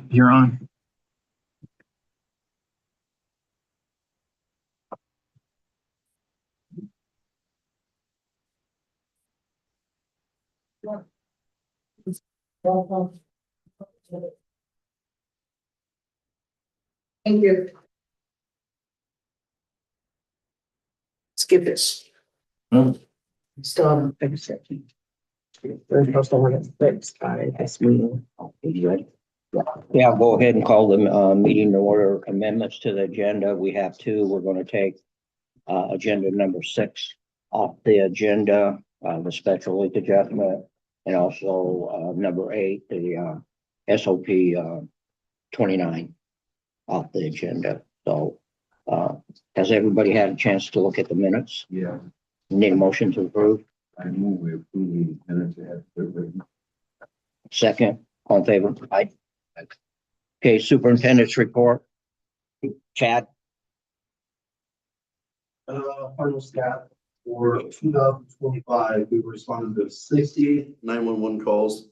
You're on. Thank you. Skip this. Still on the section. There's postal ordinance fixed by this meeting. Yeah, I'll go ahead and call the meeting to order. Amendments to the agenda. We have two. We're going to take agenda number 6 off the agenda, the special leak adjustment, and also number 8, the SOP 29 off the agenda. So has everybody had a chance to look at the minutes? Yeah, Need a motion to approve? I move we approve the minutes as written. Second, all in favor? Aye. Okay, superintendent's report. Chad? Final stat for 2025, we responded to 60 911 calls,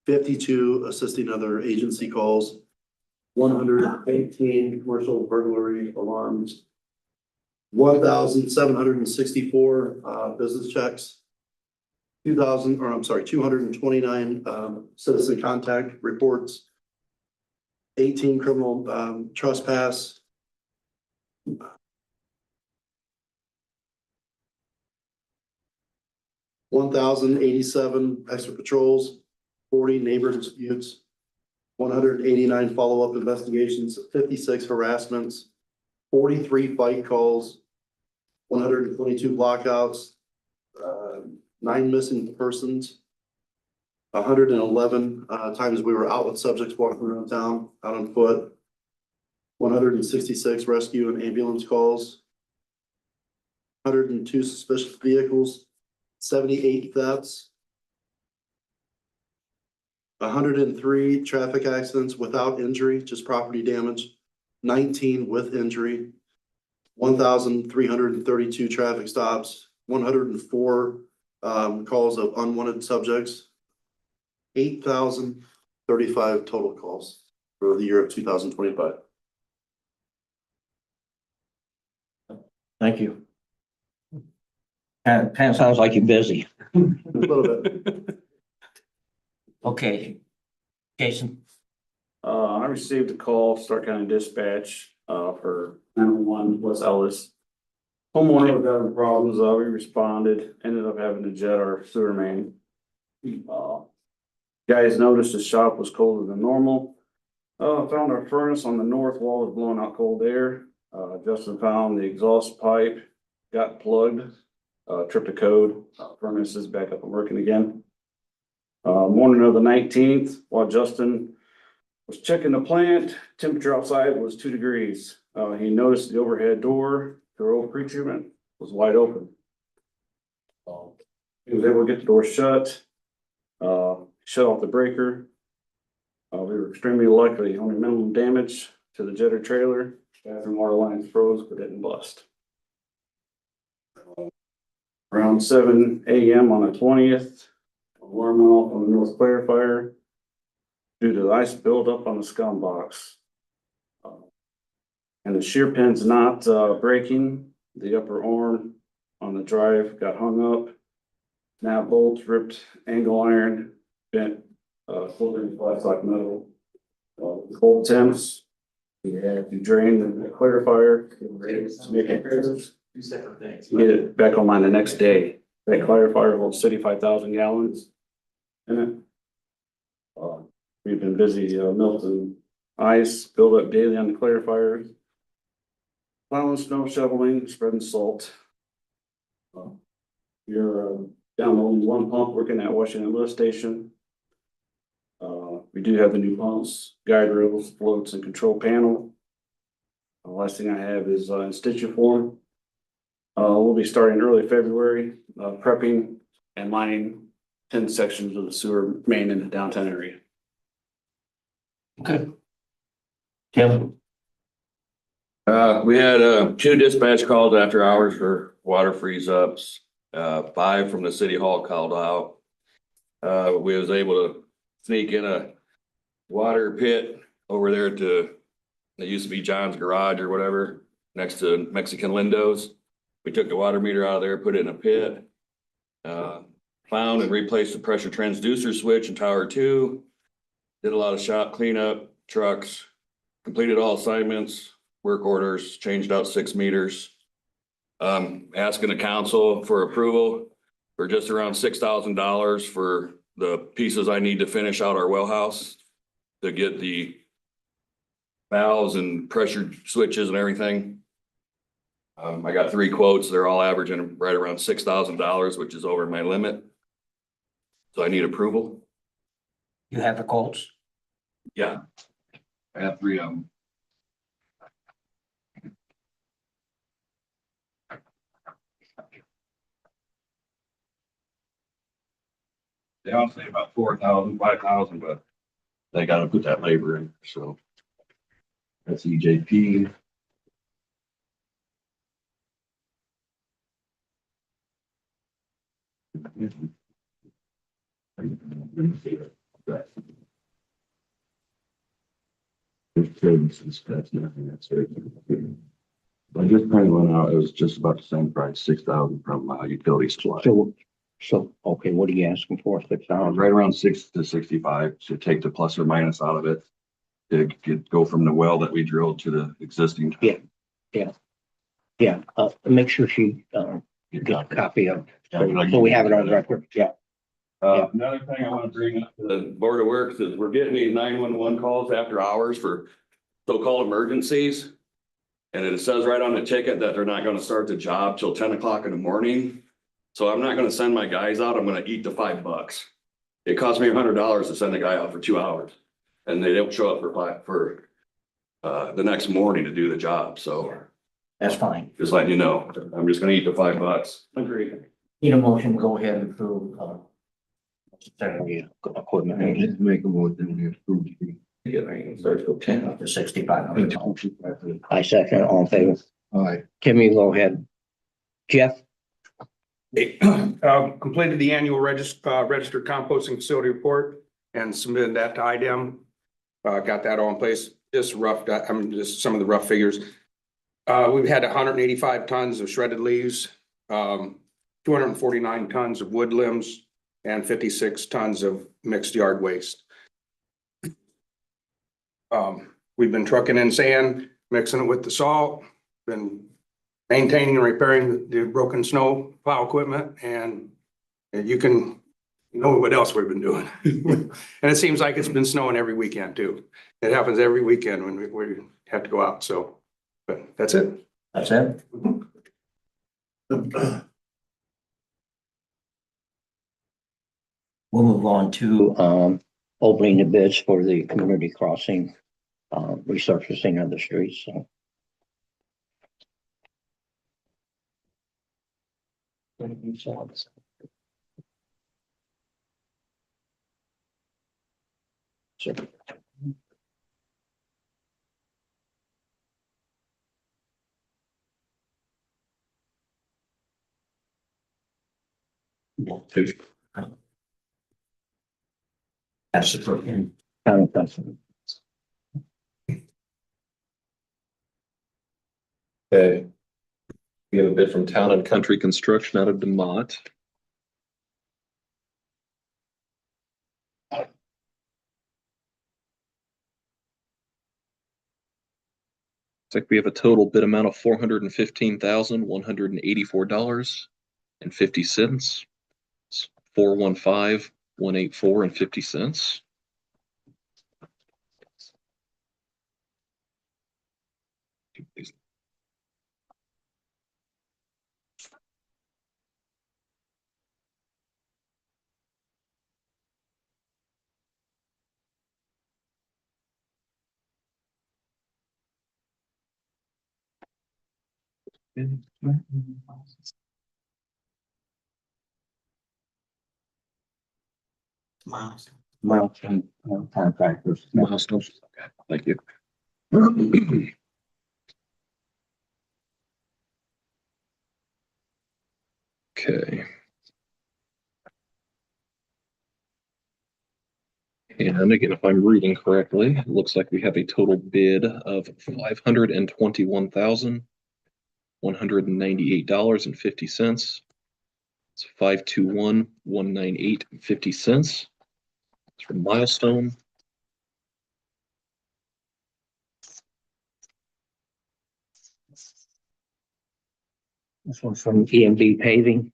52 assisting other agency calls, 118 commercial burglary alarms, 1,764 business checks, 229 citizen contact reports, 18 criminal trespass, 1,087 extra patrols, 40 neighbor disputes, 189 follow-up investigations, 56 harassments, 43 fight calls, 122 blockouts, 9 missing persons, 111 times we were out with subjects walking around town, out on foot, 166 rescue and ambulance calls, 102 suspicious vehicles, 78 thefts, 103 traffic accidents without injury, just property damage, 19 with injury, 1,332 traffic stops, 104 calls of unwanted subjects, 8,035 total calls for the year of 2025. Thank you. Kind of sounds like you're busy. A little bit. Okay. Jason? I received a call, Stark County Dispatch, for 911 West Ellis. Homeowner was having problems, we responded, ended up having to jet our sewer main. Guys noticed the shop was colder than normal. Found our furnace on the north wall was blowing out cold air. Justin found the exhaust pipe, got plugged, tripped a code, furnace is back up and working again. Morning of the 19th, while Justin was checking the plant, temperature outside was 2 degrees. He noticed the overhead door, the old pre-treatment was wide open. He was able to get the door shut, shut off the breaker. We were extremely lucky, only minimum damage to the jetter trailer. Bathroom water lines froze but didn't bust. Around 7 a.m. on the 20th, alarm went off on the north clarifier due to the ice buildup on the scum box. And the shear pin's not breaking. The upper arm on the drive got hung up. Snap bolts, ripped angle iron, bent floating plastic metal. Cold temps. We had to drain the clarifier. Make it 2 separate things. get it back online the next day. That clarifier holds 35,000 gallons in it. We've been busy melting ice, build up daily on the clarifier. Plowing, snow shoveling, spreading salt. We're downloading 1 pump working at Washington Lift Station. We do have the new pumps, guide rails, floats, and control panel. The last thing I have is in Stitchiform. We'll be starting early February, prepping and lining 10 sections of the sewer main in the downtown area. Okay. Tim? We had 2 dispatch calls after hours for water freeze ups. 5 from the city hall called out. We was able to sneak in a water pit over there it used to be John's Garage or whatever, next to Mexican Lindo's. We took the water meter out of there, put it in a pit. Found and replaced the pressure transducer switch in tower 2. Did a lot of shop cleanup, trucks, completed all assignments, work orders, changed out 6 meters. Asking the council for approval for just around $6,000 for the pieces I need to finish out our well house to get the valves and pressure switches and everything. I got 3 quotes. They're all averaging right around $6,000, which is over my limit. So I need approval. You have the quotes? Yeah. I have 3 of them. They all say about 4,000, 5,000, but they gotta put that labor in, so. That's EJP. There's services, that's nothing, that's it. I just kind of went out, it was just about the same price, 6,000 from utility supply. Okay, what are you asking for? 6,000? Right around 6 to 65, so take the plus or minus out of it. To go from the well that we drilled to the existing. Yeah, make sure she, get a copy of, so we have it on record. Yeah. Another thing I want to bring up to the Board of Works is we're getting these 911 calls after hours for so-called emergencies. And it says right on the ticket that they're not going to start the job till 10 o'clock in the morning. So I'm not going to send my guys out. I'm going to eat the $5. It cost me $100 to send a guy out for 2 hours. And they don't show up for the next morning to do the job. So That's fine. just letting you know, I'm just gonna eat the $5. Agreed. Need a motion, go ahead and approve, equipment. Just make a motion to approve. Up to 6,500. I second, all in favor. Aye. Tim, you go ahead. Jeff? Completed the annual registered composting facility report and submitted that to IDEM. Got that all in place. Just just some of the rough figures. We've had 185 tons of shredded leaves, 249 tons of wood limbs, and 56 tons of mixed yard waste. We've been trucking in sand, mixing it with the salt, been maintaining and repairing the broken snow plow equipment, and you know what else we've been doing. And it seems like it's been snowing every weekend too. It happens every weekend when we have to go out, so, but that's it. That's it? We'll move on to, opening the bids for the community crossing, resurfacing of the streets, so. Sure. That's the program. Okay. We have a bid from Town and Country Construction out of DeMott. Looks like we have a total bid amount of $415,184.50. It's 415,184.50. Milestone contractors. Milestones. Okay, thank you. Okay. And again, if I'm reading correctly, it looks like we have a total bid of $521,198.50. It's 521,198.50. It's from Milestone. This one's from EMB paving.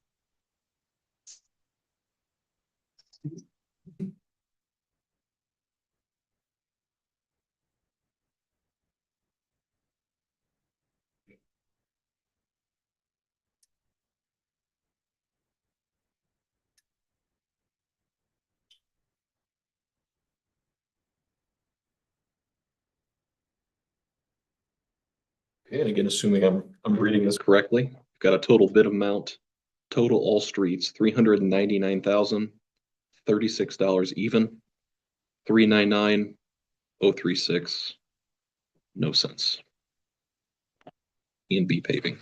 Okay, and again, assuming I'm reading this correctly, we've got a total bid amount, total all streets, $399,036 even, 399,036, no cents. E&B paving.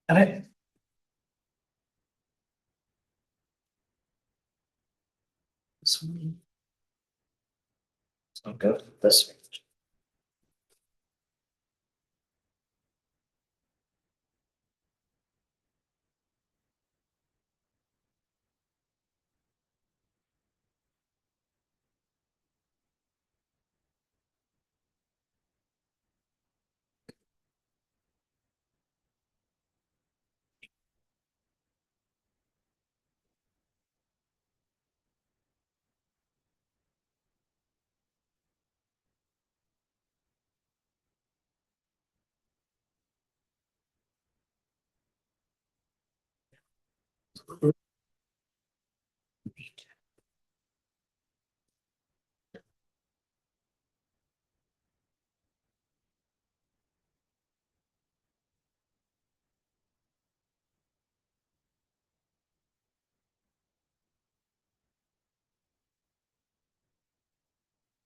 Got it? This one. I'll go this way.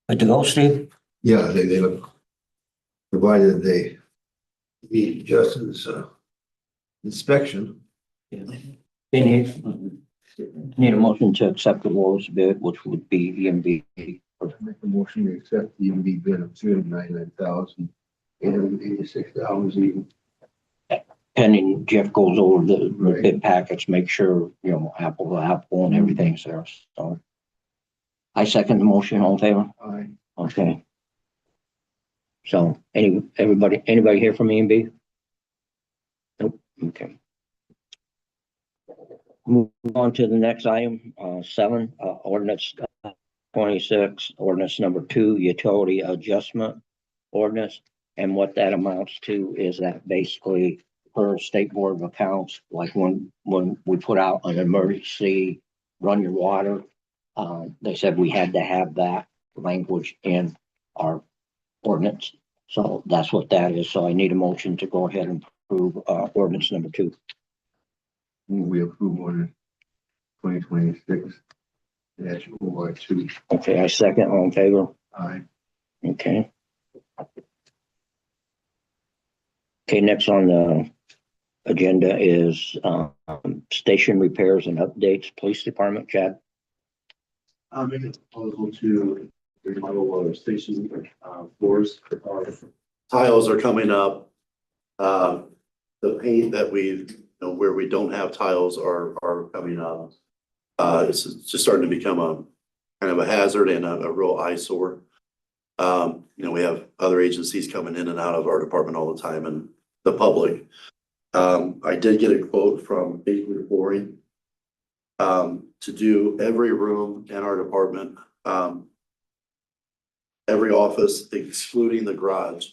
Good to go, Steve? Yeah, they look, provided they meet Justin's inspection. Need a motion to accept the lowest bid, which would be EMB. Make a motion to accept the EMB bid of $299,886 even. Pending Jeff goes over the Right. bid packets, make sure, apple to apple and everything's there, so. I second the motion, all in favor? Aye. Okay. So, anybody here from EMB? Nope, okay. Move on to the next item, 7, ordinance 26, ordinance number 2, utility adjustment ordinance. And what that amounts to is that basically per state board of accounts, like when we put out an emergency, run your water, they said we had to have that language in our ordinance. So that's what that is. So I need a motion to go ahead and approve, ordinance number 2. We approve order 2026-02. Okay, I second, all in favor? Aye. Okay. Okay, next on the agenda is station repairs and updates, police department, Chad. I'm making a proposal to remodel our station floors. Our tiles are coming up. The paint that where we don't have tiles are coming up. It's just starting to become a kind of a hazard and a real eyesore. We have other agencies coming in and out of our department all the time and the public. I did get a quote from Bakery Flooring to do every room in our department, every office excluding the garage.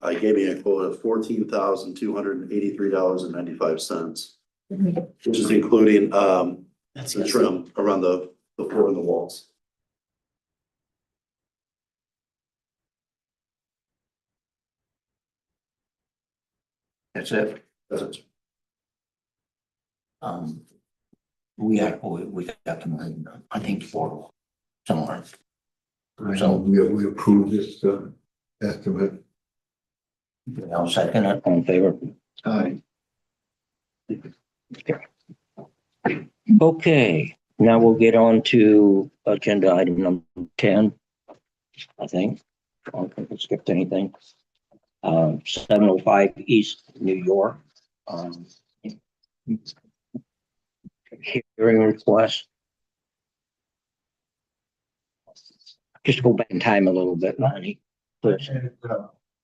I gave me a quote of $14,283.95, which is including That's the trim around the floor and the walls. That's it. That's it. Um, we got them, I think, for somewhere. So we approve this, estimate. I'll second it, all in favor. Aye. Okay, now we'll get on to agenda item number 10, I think. I don't think I skipped anything. 705 East New York. Hearing request. Just go back in time a little bit, Lonnie. Please.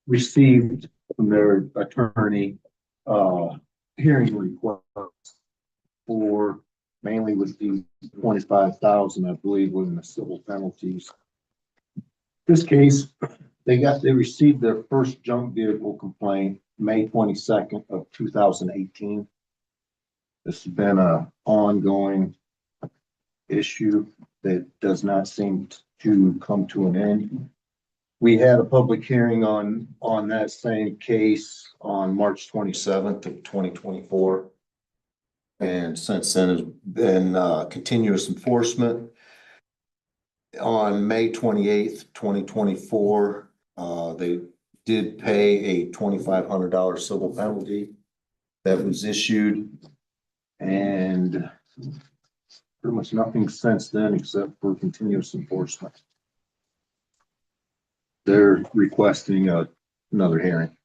Received from their attorney, hearing request for mainly with the 25,000, I believe, within the civil penalties. This case, they received their first junk vehicle complaint May 22nd of 2018. This has been an ongoing issue that does not seem to come to an end. We had a public hearing on that same case on March 27th of 2024. And since then has been continuous enforcement. On May 28th, 2024, they did pay a $2,500 civil penalty that was issued. And pretty much nothing since then except for continuous enforcement. They're requesting another hearing.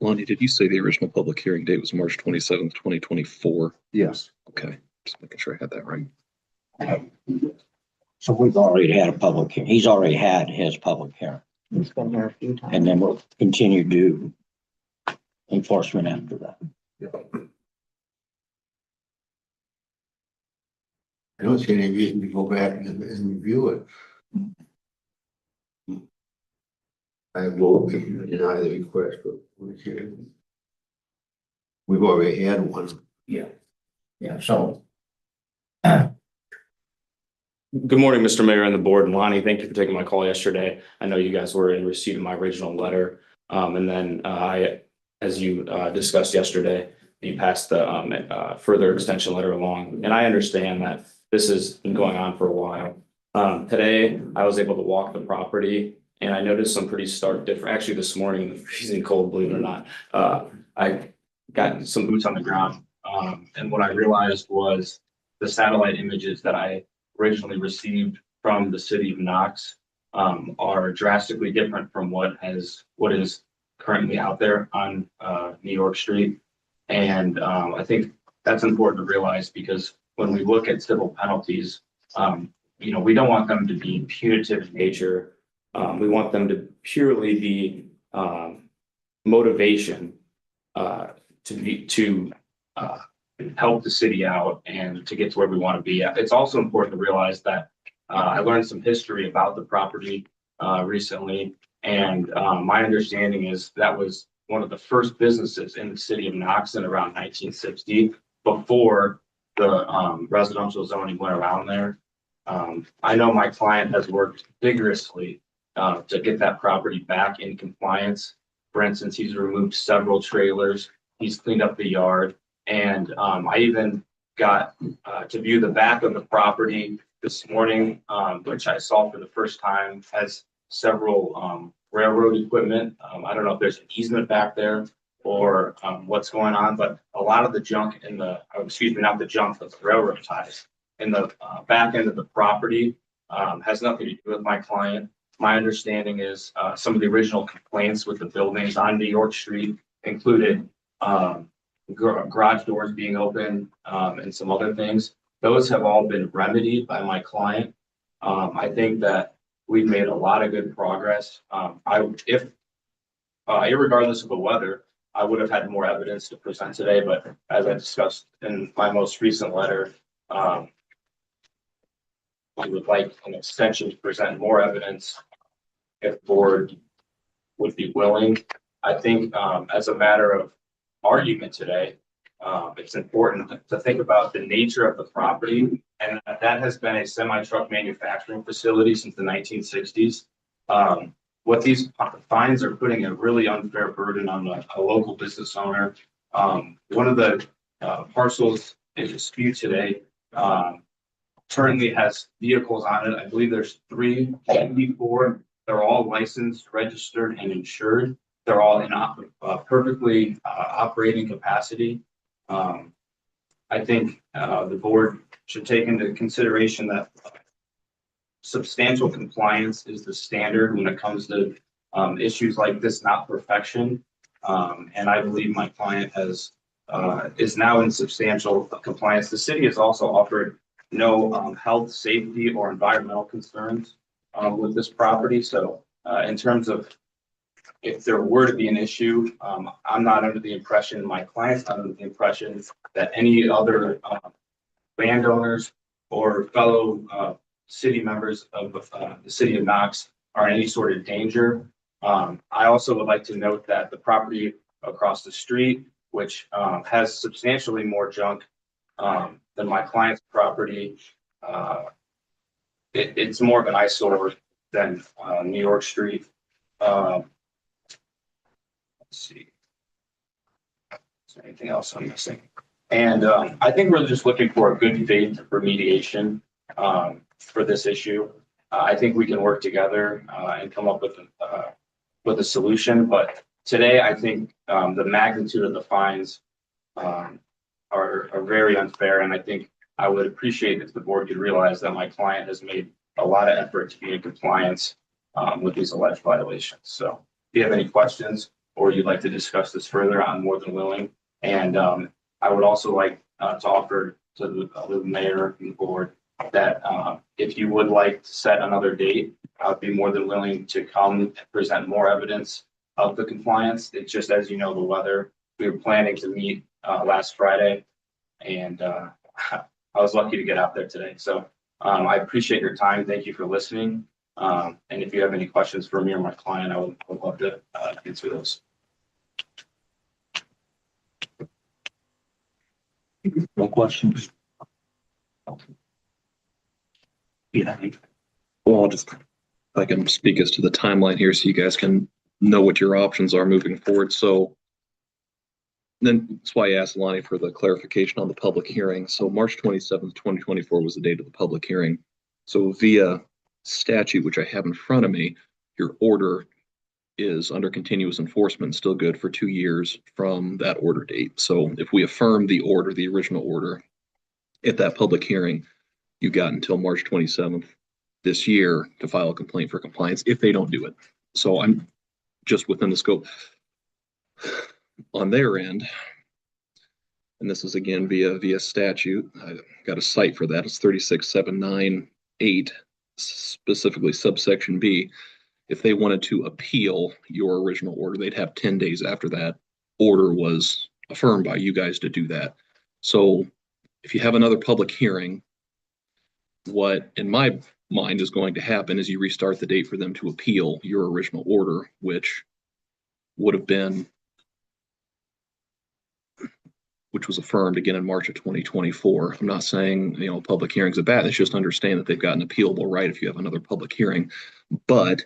Lonnie, did you say the original public hearing date was March 27th, 2024? Yes. Okay, just making sure I had that right. So we've already had a public hearing. He's already had his public hearing. It's been there a few times. And then we'll continue to do enforcement after that. I don't see any reason to go back and review it. I will deny the request, but we've already had one. Yeah, so. Good morning, Mr. Mayor and the board, and Lonnie, thank you for taking my call yesterday. I know you guys were in receipt of my original letter. And then as you discussed yesterday, you passed the further extension letter along. And I understand that this has been going on for a while. Today, I was able to walk the property and I noticed some pretty stark difference. Actually, this morning in the freezing cold, believe it or not, I got some boots on the ground. And what I realized was the satellite images that I originally received from the city of Knox are drastically different from what is currently out there on New York Street. And I think that's important to realize because when we look at civil penalties, we don't want them to be punitive in nature. We want them to purely be motivation to help the city out and to get to where we want to be. It's also important to realize that I learned some history about the property recently, and my understanding is that was one of the first businesses in the city of Knox in around 1960, before the residential zoning went around there. I know my client has worked vigorously to get that property back in compliance. For instance, he's removed several trailers, he's cleaned up the yard, and I even got to view the back of the property this morning, which I saw for the first time, has several railroad equipment. I don't know if there's an easement back there or what's going on, but a lot of the junk in the, not the junk, but the railroad ties in the back end of the property has nothing to do with my client. My understanding is some of the original complaints with the buildings on New York Street included garage doors being open and some other things. Those have all been remedied by my client. I think that we've made a lot of good progress. Irregardless of the weather, I would have had more evidence to present today, but as I discussed in my most recent letter, we would like an extension to present more evidence if the board would be willing. I think as a matter of argument today, it's important to think about the nature of the property, and that has been a semi-truck manufacturing facility since the 1960s. What these fines are putting a really unfair burden on a local business owner. One of the parcels in dispute today, currently has vehicles on it. I believe there's 3, maybe 4. They're all licensed, registered, and insured. They're all in perfectly operating capacity. I think the board should take into consideration that substantial compliance is the standard when it comes to issues like this, not perfection. And I believe my client is now in substantial compliance. The city has also offered no health, safety, or environmental concerns with this property. So in terms of if there were to be an issue, I'm not under the impression, my client's not under the impression that any other landowners or fellow city members of the city of Knox are in any sort of danger. I also would like to note that the property across the street, which has substantially more junk than my client's property, it's more of an eyesore than New York Street. Let's see. Is there anything else I'm missing? And I think we're just looking for a good faith remediation for this issue. I think we can work together and come up with a solution. But today, I think the magnitude of the fines are very unfair. And I think I would appreciate if the board could realize that my client has made a lot of effort to be in compliance with these alleged violations. So if you have any questions or you'd like to discuss this further, I'm more than willing. And I would also like to offer to the mayor and the board that if you would like to set another date, I'd be more than willing to come and present more evidence of the compliance. It's just, as you know, the weather. We were planning to meet last Friday, and I was lucky to get out there today. So I appreciate your time. Thank you for listening. And if you have any questions for me or my client, I would love to answer those. No questions? Yeah. Well, I'll just, if I can speak as to the timeline here so you guys can know what your options are moving forward. So then that's why I asked Lonnie for the clarification on the public hearing. So March 27th, 2024 was the date of the public hearing. So via statute, which I have in front of me, your order is under continuous enforcement, still good for 2 years from that order date. So if we affirm the order, the original order at that public hearing, you got until March 27th this year to file a complaint for compliance if they don't do it. So I'm just within the scope on their end. And this is again via statute. I got a cite for that. It's 36798, specifically subsection B. If they wanted to appeal your original order, they'd have 10 days after that order was affirmed by you guys to do that. So if you have another public hearing, what in my mind is going to happen is you restart the date for them to appeal your original order, which would have been, which was affirmed again in March of 2024. I'm not saying, public hearings are bad. It's just understand that they've got an appealable right if you have another public hearing. But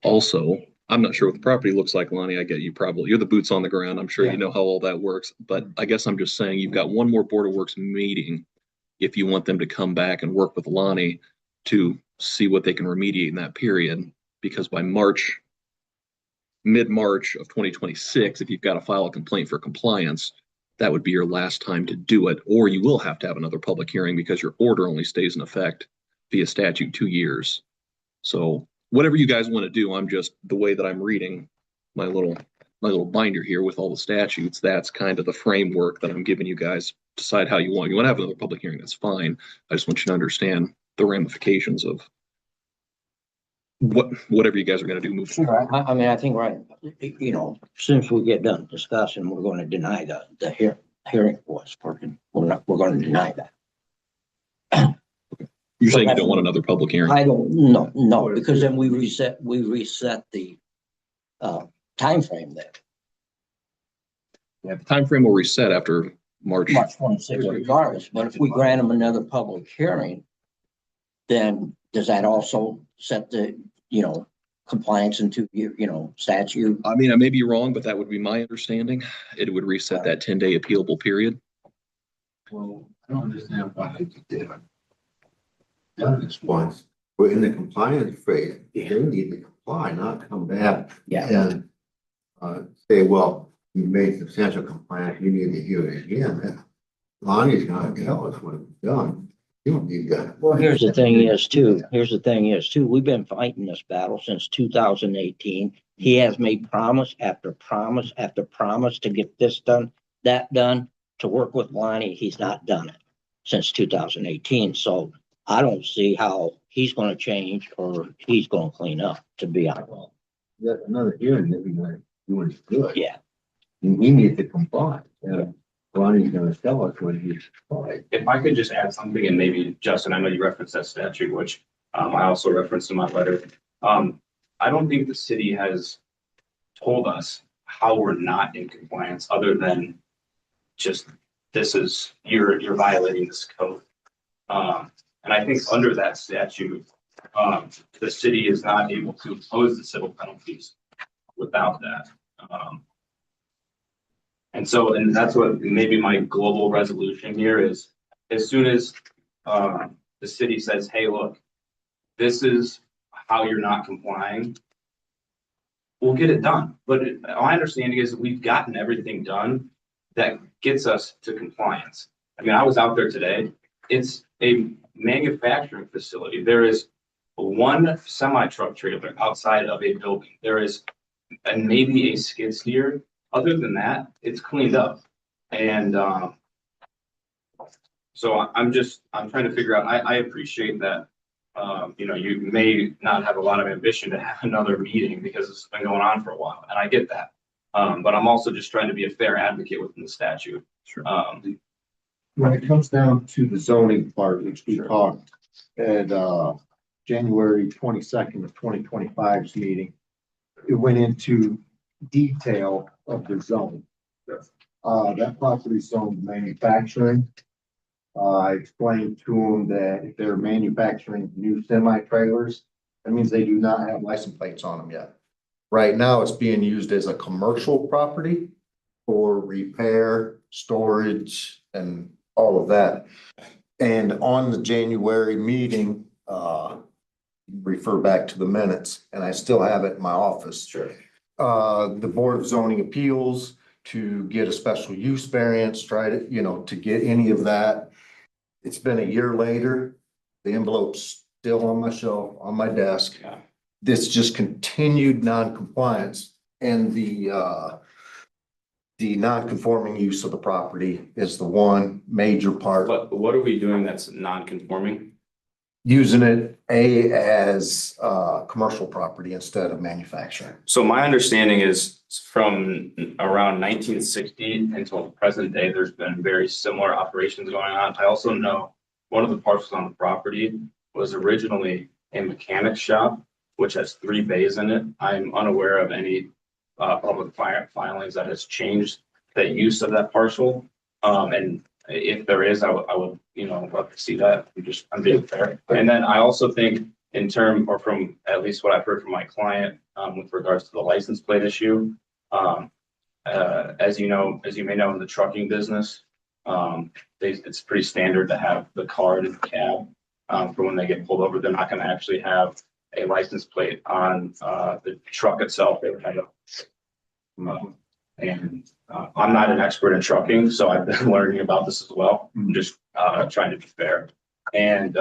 also, I'm not sure what the property looks like, Lonnie. I get you're the boots on the ground. I'm sure you know how all that works. But I guess I'm just saying you've got one more Board of Works meeting if you want them to come back and work with Lonnie to see what they can remediate in that period. Because by mid-March of 2026, if you've got to file a complaint for compliance, that would be your last time to do it, or you will have to have another public hearing because your order only stays in effect via statute 2 years. So whatever you guys want to do, I'm just, the way that I'm reading my little binder here with all the statutes, that's kind of the framework that I'm giving you guys. Decide how you want. You want to have another public hearing, that's fine. I just want you to understand the ramifications of whatever you guys are going to do moving forward. Sure. I mean, I think, right, as soon as we get done discussing, we're going to deny the hearing was working. We're going to deny that. You're saying you don't want another public hearing? I don't, no, because then we reset the time frame there. Yeah, the time frame will reset after March 26th regardless, but if we grant them another public hearing, then does that also set the, compliance into, statute? I mean, I may be wrong, but that would be my understanding. It would reset that 10-day appealable period. Well, I don't understand why they did it. Done this once, we're in the compliance phase, they need to comply, not come back. Yeah. And, say, well, you made substantial compliance, you need to hear it again. Lonnie's gonna tell us what it's done. You don't need that. Well, here's the thing is too, we've been fighting this battle since 2018. He has made promise after promise after promise to get this done, that done, to work with Lonnie. He's not done it since 2018. So I don't see how he's gonna change or he's gonna clean up, to be honest. That another hearing that we're gonna do is good. Yeah. We need to comply. Lonnie's gonna tell us what he's complied. If I could just add something, and maybe Justin, I know you referenced that statute, which I also referenced in my letter. I don't think the city has told us how we're not in compliance, other than just you're violating this code. And I think under that statute, the city is not able to impose the civil penalties without that. And that's what maybe my global resolution here is, as soon as the city says, hey, look, this is how you're not complying, we'll get it done. But my understanding is that we've gotten everything done that gets us to compliance. I mean, I was out there today. It's a manufacturing facility. There is one semi-truck trailer outside of a building. There is maybe a skid steer. Other than that, it's cleaned up. And so I'm trying to figure out, I appreciate that, you may not have a lot of ambition to have another meeting because it's been going on for a while, and I get that. But I'm also just trying to be a fair advocate within the statute. Sure. When it comes down to the zoning part, which we talked at January 22nd of 2025's meeting, it went into detail of the zone. That property is zoned manufacturing. I explained to them that if they're manufacturing new semi-trailers, that means they do not have license plates on them yet. Right now, it's being used as a commercial property for repair, storage, and all of that. And on the January meeting, refer back to the minutes, and I still have it in my office. Sure. The Board of Zoning Appeals to get a special use variance, try to, to get any of that. It's been a year later. The envelope's still on my shelf, on my desk. Yeah. This just continued non-compliance, and the non-conforming use of the property is the one major part. But what are we doing that's non-conforming? Using it as commercial property instead of manufacturing. So my understanding is from around 1960 until the present day, there's been very similar operations going on. I also know one of the parcels on the property was originally a mechanic shop, which has 3 bays in it. I'm unaware of any public filings that has changed the use of that parcel. And if there is, I would, love to see that. I'm being fair. And then I also think from at least what I've heard from my client, with regards to the license plate issue, as you may know, in the trucking business, it's pretty standard to have the card in the cab, for when they get pulled over. They're not going to actually have a license plate on, the truck itself. They would have I'm not an expert in trucking, so I've been learning about this as well. I'm just trying to be fair. And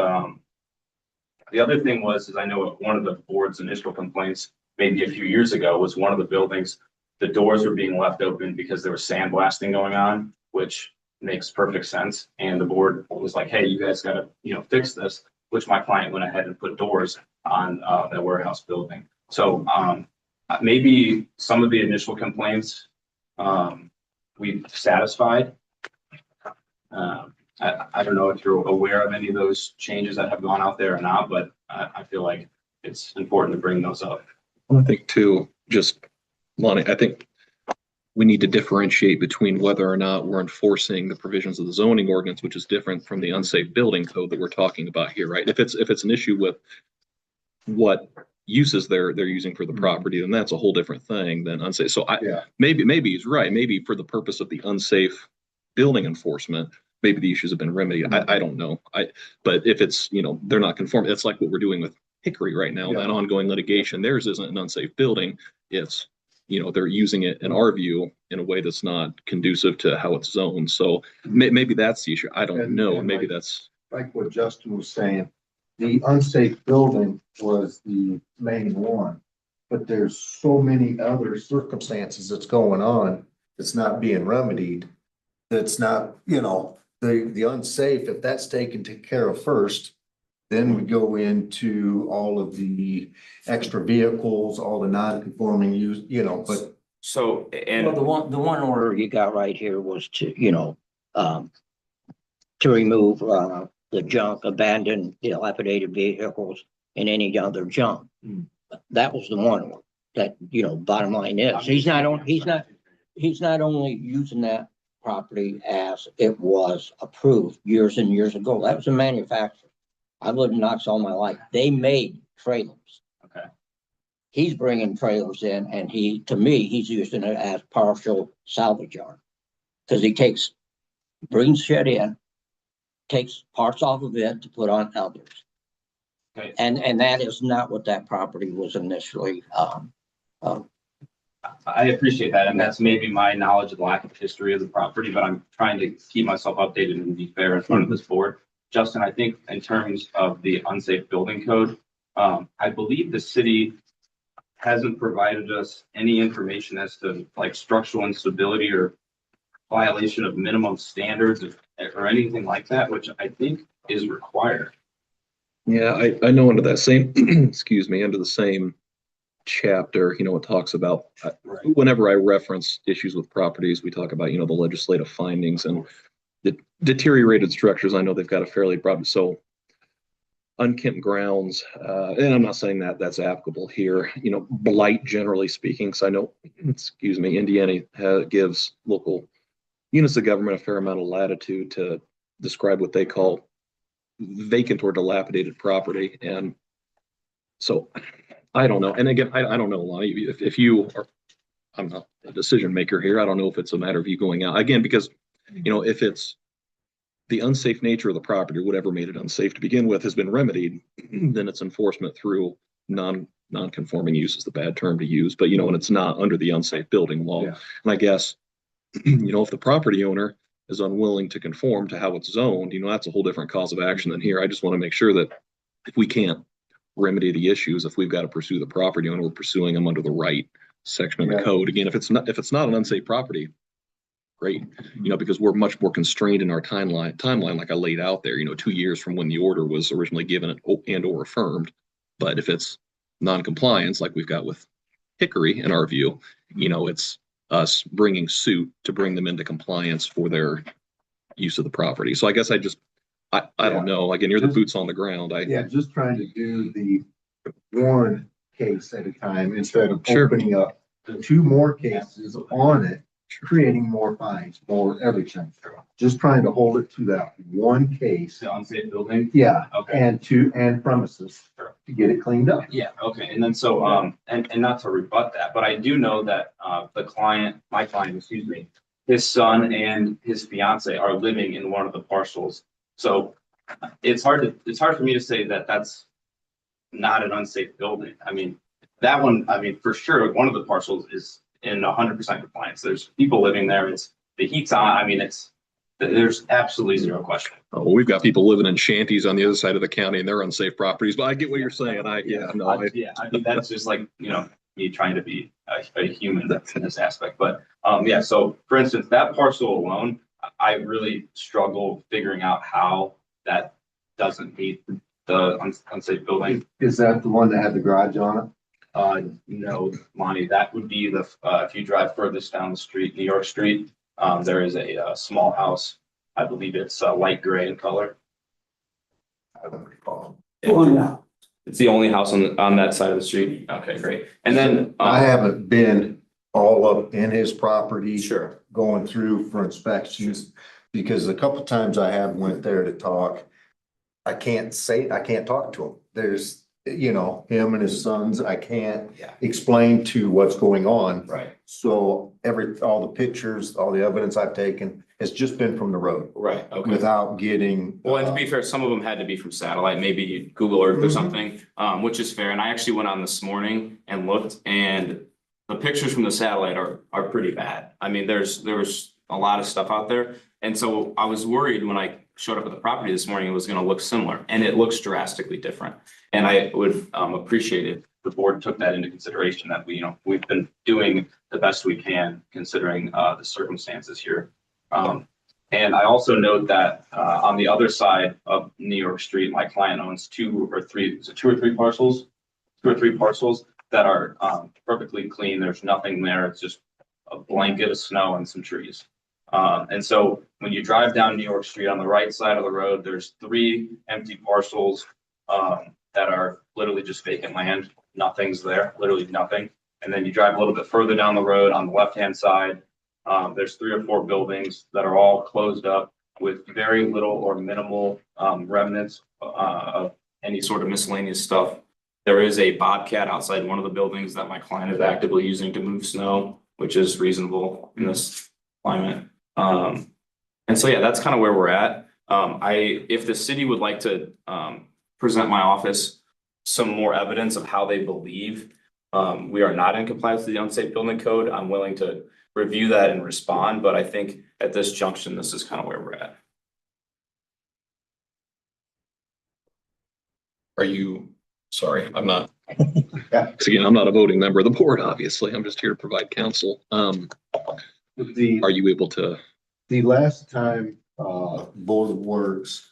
the other thing is I know one of the board's initial complaints, maybe a few years ago, was one of the buildings, the doors were being left open because there was sandblasting going on, which makes perfect sense. And the board was like, hey, you guys got to, fix this, which my client went ahead and put doors on that warehouse building. So maybe some of the initial complaints we've satisfied. I don't know if you're aware of any of those changes that have gone out there or not, but I feel like it's important to bring those up. I think too, just Lonnie, I think we need to differentiate between whether or not we're enforcing the provisions of the zoning ordinance, which is different from the unsafe building code that we're talking about here, right? If it's an issue with what uses they're using for the property, then that's a whole different thing than unsafe. So maybe he's right. Maybe for the purpose of the unsafe building enforcement, maybe the issues have been remedied. I don't know. But if it's, they're not conforming, it's like what we're doing with Hickory right now, that ongoing litigation. Theirs isn't an unsafe building. It's, they're using it in our view in a way that's not conducive to how it's zoned. So maybe that's the issue. I don't know. And Maybe like- that's, Like what Justin was saying, the unsafe building was the main one. But there's so many other circumstances that's going on that's not being remedied. That's not, the unsafe, if that's taken care of first, then we go into all of the extra vehicles, all the non-conforming use, but So, Well, the one order you got right here was to, to remove, the junk, abandoned, dilapidated vehicles and any other junk. That was the one order that, bottom line is, he's not only using that property as it was approved years and years ago. That was a manufacturer. I've lived in Knox all my life. They made trailers. Okay. He's bringing trailers in and to me, he's using it as partial salvage yard. Cause he brings shit in, takes parts off of it to put on others. Okay. And that is not what that property was initially, I appreciate that, and that's maybe my knowledge of the lack of history of the property, but I'm trying to keep myself updated and be fair in front of this board. Justin, I think in terms of the unsafe building code, I believe the city hasn't provided us any information as to like structural instability or violation of minimum standards or anything like that, which I think is required. yeah, I know under that same, excuse me, under the same chapter, it talks about, whenever I reference issues with properties, we talk about, the legislative findings and the deteriorated structures. I know they've got a fairly broad, so unkempt grounds, and I'm not saying that that's applicable here, blight generally speaking, because I know, excuse me, Indiana gives local units of government a fair amount of latitude to describe what they call vacant or dilapidated property. And so I don't know. And again, I don't know, Lonnie, if you are, I'm not a decision maker here. I don't know if it's a matter of you going out again, because, if it's the unsafe nature of the property, or whatever made it unsafe to begin with has been remedied, then it's enforcement through non-conforming use is the bad term to use, but and it's not under the unsafe building law. Yeah. And I guess, if the property owner is unwilling to conform to how it's zoned, that's a whole different cause of action than here. I just want to make sure that if we can't remedy the issues, if we've got to pursue the property owner, we're pursuing them under the right section of the code. Again, if it's not an unsafe property, great, because we're much more constrained in our timeline, like I laid out there, 2 years from when the order was originally given and or affirmed. But if it's non-compliance, like we've got with Hickory, in our view, it's us bringing suit to bring them into compliance for their use of the property. So I guess I don't know. Again, you're the boots on the ground. just trying to do the one case at a time instead of Sure. opening up 2 more cases on it, creating more fines, more everything. Just trying to hold it to that one case. The unsafe building. Yeah, Okay. and premises to get it cleaned up. Yeah, okay, and then so, and not to rebut that, but I do know that, my client, excuse me, his son and his fiance are living in one of the parcels. So it's hard for me to say that that's not an unsafe building. I mean, that one, for sure, one of the parcels is in 100% compliance. There's people living there. The heat's on. There's absolutely zero question. Oh, we've got people living in shanties on the other side of the county and they're unsafe properties, but I get what you're saying. That's just like, me trying to be a human in this aspect. But, so for instance, that parcel alone, I really struggle figuring out how that doesn't meet the unsafe building. Is that the one that had the garage on it? No, Lonnie, that would be if you drive furthest down the street, New York Street, there is a small house. I believe it's light gray in color. I don't recall. It's the only house on that side of the street. Okay, great. And then I haven't been all up in his property. Sure. Going through for inspections, because a couple times I have went there to talk. I can't talk to him. There's, him and his sons, I can't explain to what's going on. Right. So all the pictures, all the evidence I've taken, has just been from the road Right, okay. without getting. Well, and to be fair, some of them had to be from satellite, maybe Google Earth or Mhm. something, which is fair. And I actually went on this morning and looked, and the pictures from the satellite are pretty bad. I mean, there was a lot of stuff out there. And so I was worried when I showed up at the property this morning, it was gonna look similar, and it looks drastically different. And I would appreciate it, the board took that into consideration, that we've been doing the best we can considering the circumstances here. And I also note that on the other side of New York Street, my client owns two or three parcels that are perfectly clean. There's nothing there. It's just a blanket of snow and some trees. And so when you drive down New York Street on the right side of the road, there's 3 empty parcels that are literally just vacant land. Nothing's there, literally nothing. And then you drive a little bit further down the road on the left-hand side, there's 3 or 4 buildings that are all closed up with very little or minimal remnants of any sort of miscellaneous stuff. There is a bobcat outside one of the buildings that my client is actively using to move snow, which is reasonable in this climate. And so, yeah, that's kind of where we're at. If the city would like to present my office some more evidence of how they believe we are not in compliance with the unsafe building code, I'm willing to review that and respond. But I think at this junction, this is kind of where we're at. Are you, sorry, I'm not, because again, I'm not a voting member of the board, obviously. I'm just here to provide counsel. Are you able to? The last time, Board of Works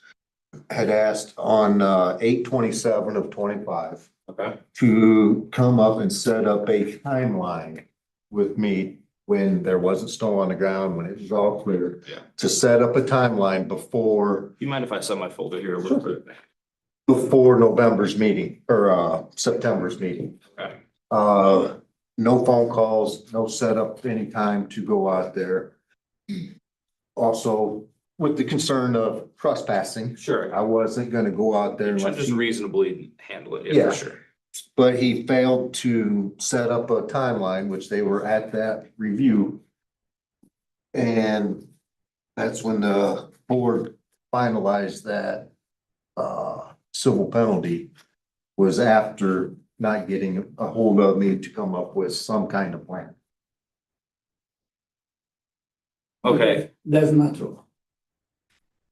had asked on, 8/27/25 Okay. to come up and set up a timeline with me when there wasn't snow on the ground, when it was all clear. Yeah. To set up a timeline before You mind if I set my folder here a little bit? November's meeting or, September's meeting. Okay. No phone calls, no setup any time to go out there. Also, with the concern of trespassing, Sure. I wasn't gonna go out there You should unless just he, reasonably handle it, yeah, Yeah. for sure. but he failed to set up a timeline, which they were at that review. And that's when the board finalized that, civil penalty was after not getting a hold of me to come up with some kind of plan. Okay, That's not true.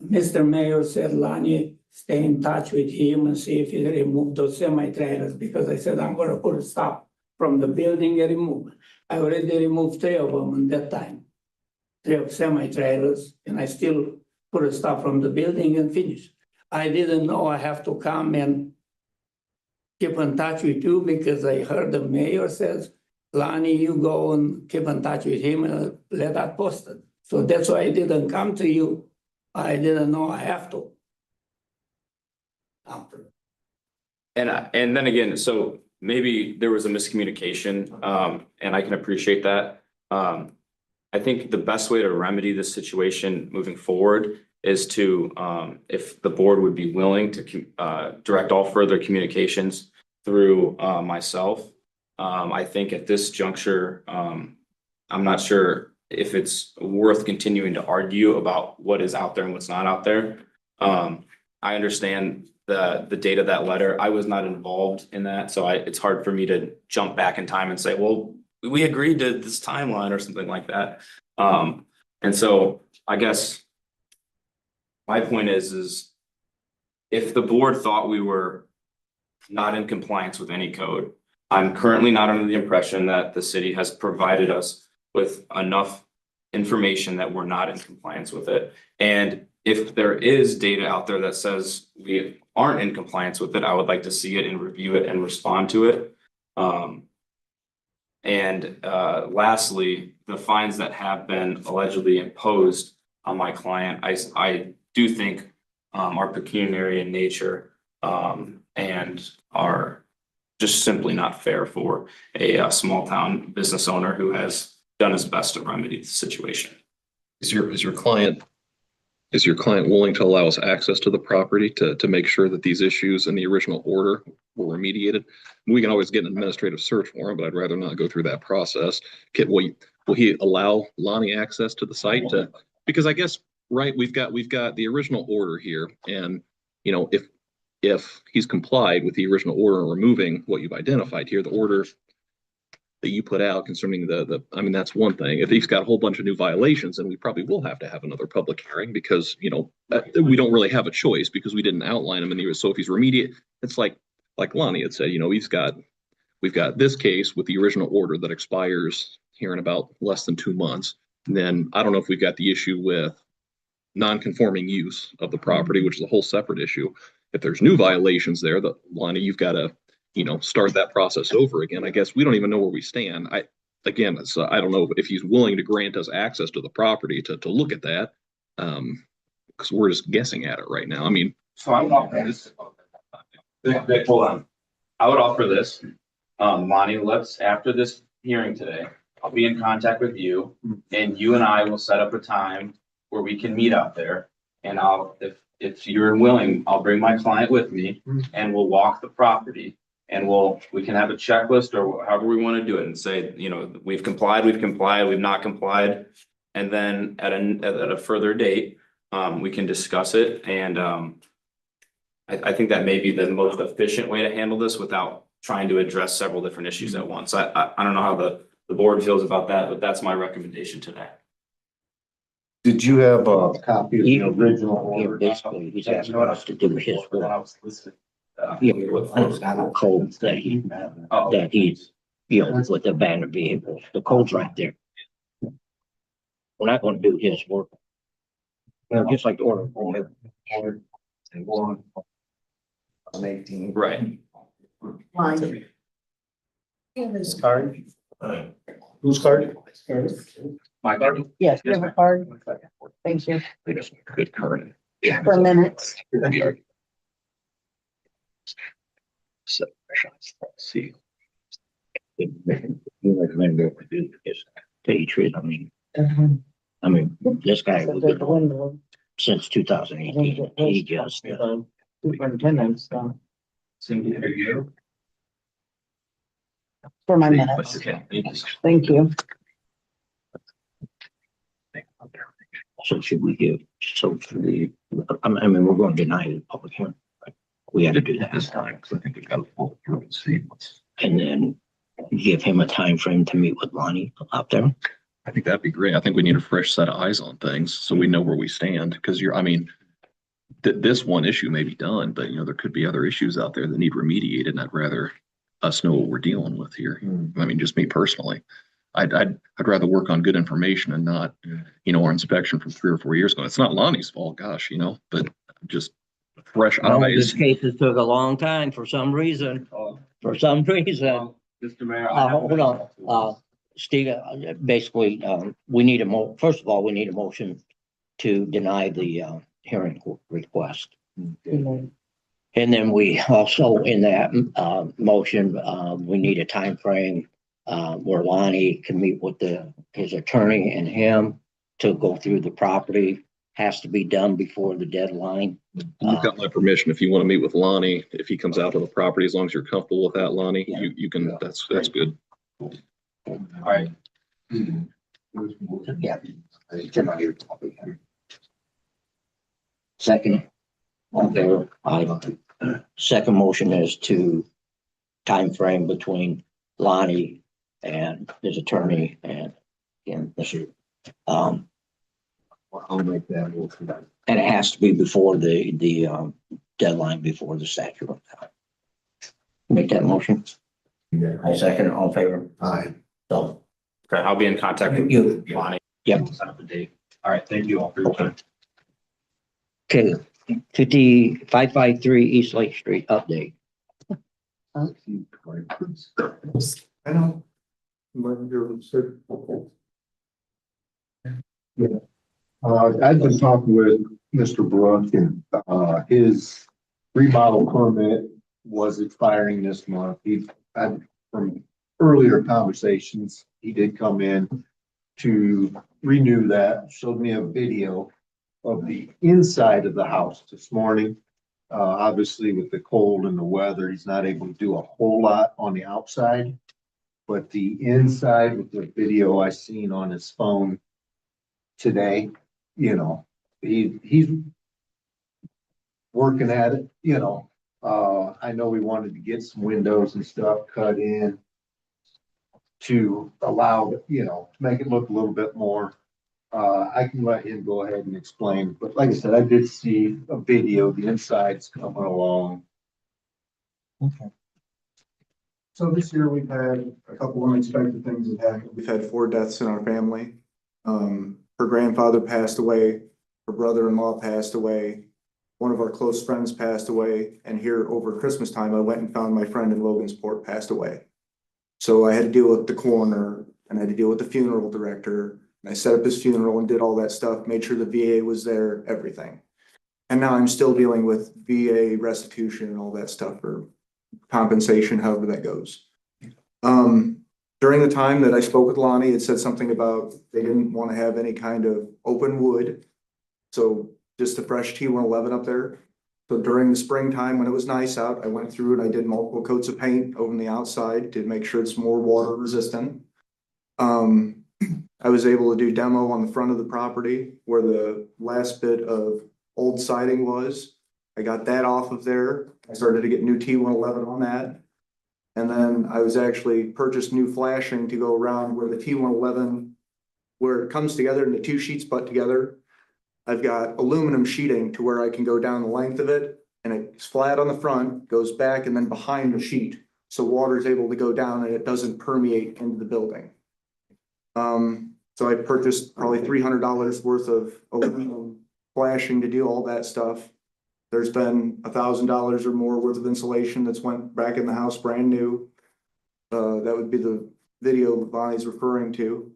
Mr. Mayor said, Lonnie, stay in touch with him and see if he removed those semi-trailers, because I said, I'm gonna put a stop from the building and remove. I already removed 3 of them at that time. 3 of semi-trailers, and I still put a stop from the building and finish. I didn't know I have to come and keep in touch with you, because I heard the mayor says, Lonnie, you go and keep in touch with him and let that posted. So that's why I didn't come to you. I didn't know I have to. and then again, so maybe there was a miscommunication, and I can appreciate that. I think the best way to remedy this situation moving forward is to, if the board would be willing to direct all further communications through myself. I think at this juncture, I'm not sure if it's worth continuing to argue about what is out there and what's not out there. I understand the date of that letter. I was not involved in that, so it's hard for me to jump back in time and say, well, we agreed to this timeline or something like that. And so I guess my point is if the board thought we were not in compliance with any code, I'm currently not under the impression that the city has provided us with enough information that we're not in compliance with it. And if there is data out there that says we aren't in compliance with it, I would like to see it and review it and respond to it. Lastly, the fines that have been allegedly imposed on my client, I do think are pecuniary in nature, and are just simply not fair for a small town business owner who has done his best to remedy the situation. Is your client willing to allow us access to the property to make sure that these issues in the original order were remediated? We can always get an administrative search warrant, but I'd rather not go through that process. Will he allow Lonnie access to the site to because I guess, right, we've got the original order here, and, you know, if he's complied with the original order and removing what you've identified here, the order that you put out concerning I mean, that's one thing. If he's got a whole bunch of new violations, then we probably will have to have another public hearing because, you know, we don't really have a choice because we didn't outline him in the, so if he's remediate, it's like Lonnie had said, you know, we've got this case with the original order that expires here in about less than 2 months. And then I don't know if we've got the issue with non-conforming use of the property, which is a whole separate issue. If there's new violations there, that Lonnie, you've got to, you know, start that process over again. I guess we don't even know where we stand. I don't know if he's willing to grant us access to the property to look at that. Because we're just guessing at it right now. I mean, So I would offer this. Hold on. I would offer this. Lonnie, after this hearing today, I'll be in contact with you and you and I will set up a time where we can meet out there. And if you're willing, I'll bring my client with me and we'll walk the property. And we can have a checklist or however we want to do it and say, you know, we've complied, we've not complied. And then at a further date, we can discuss it. And I think that may be the most efficient way to handle this without trying to address several different issues at once. I don't know how the board feels about that, but that's my recommendation today. Did you have a copy of the original order? Basically, he's asking us to do his work. Yeah, with codes that he's, you know, with the abandoned vehicles, the code's right there. We're not gonna do his work. You know, just like the order. And one on 18. Right. Line. His card. Whose card? My card? Yes, you have a card. Thank you. Good current. For minutes. So, see. You recommend what we do is tell you the truth. I mean, this guy So was there's the window. since 2018. He just, Superintendent's done. Cindy, are you? For my minutes. Okay. Thank you. so should we give, so for the, I mean, we're going to deny the public hearing. Right? We have to do that this time, because I think we've got to pull through and see what's. And then give him a time frame to meet with Lonnie out there. I think that'd be great. I think we need a fresh set of eyes on things so we know where we stand. Because I mean, this one issue may be done, but you know, there could be other issues out there that need remediated, and I'd rather us know what we're dealing with here. I mean, just me personally, I'd rather work on good information and not, you know, our inspection from 3 or 4 years ago. It's not Lonnie's fault, gosh, you know, but just fresh eyes. This case took a long time for some reason. Mr. Mayor. Hold on, Steve, basically, we need first of all, we need a motion to deny the, hearing request. And then we also, in that, motion, we need a time frame where Lonnie can meet with his attorney and him to go through the property. Has to be done before the deadline. You've got my permission if you want to meet with Lonnie, if he comes out to the property, as long as you're comfortable with that, Lonnie, Yeah. you can, that's good. All right. Yeah. Second. Okay. Second motion is to time frame between Lonnie and his attorney and Mr. I'll make that motion. And it has to be before the deadline, before the statute. Make that motion. I second, all in favor. Aye. So, Okay, I'll be in contact with you, Lonnie. Yep. Set up a date. All right, thank you all for your time. Okay, 553 East Lake Street update. I know. I've been talking with Mr. Brook and, his remodel permit was expiring this month. From earlier conversations, he did come in to renew that, showed me a video of the inside of the house this morning. Obviously with the cold and the weather, he's not able to do a whole lot on the outside. But the inside with the video I seen on his phone today, you know, he's working at it, you know. I know we wanted to get some windows and stuff cut in to allow, you know, to make it look a little bit more. I can let him go ahead and explain, but like I said, I did see a video, the inside's coming along. So this year we've had a couple unexpected things that happened. We've had 4 deaths in our family. Her grandfather passed away, her brother-in-law passed away, one of our close friends passed away, and here over Christmas time, I went and found my friend in Logansport passed away. So I had to deal with the coroner and I had to deal with the funeral director. And I set up his funeral and did all that stuff, made sure the VA was there, everything. And now I'm still dealing with VA restitution and all that stuff for compensation, however that goes. During the time that I spoke with Lonnie, it said something about they didn't want to have any kind of open wood. So just a fresh T111 up there. So during the springtime, when it was nice out, I went through and I did multiple coats of paint over on the outside to make sure it's more water resistant. I was able to do demo on the front of the property where the last bit of old siding was. I got that off of there. I started to get new T111 on that. And then I was actually purchased new flashing to go around where the T111, where it comes together and the 2 sheets butt together. I've got aluminum sheeting to where I can go down the length of it and it's flat on the front, goes back and then behind the sheet. So water is able to go down and it doesn't permeate into the building. So I purchased probably $300 worth of aluminum flashing to do all that stuff. There's been $1,000 or more worth of insulation that's went back in the house brand new. That would be the video Bonnie's referring to.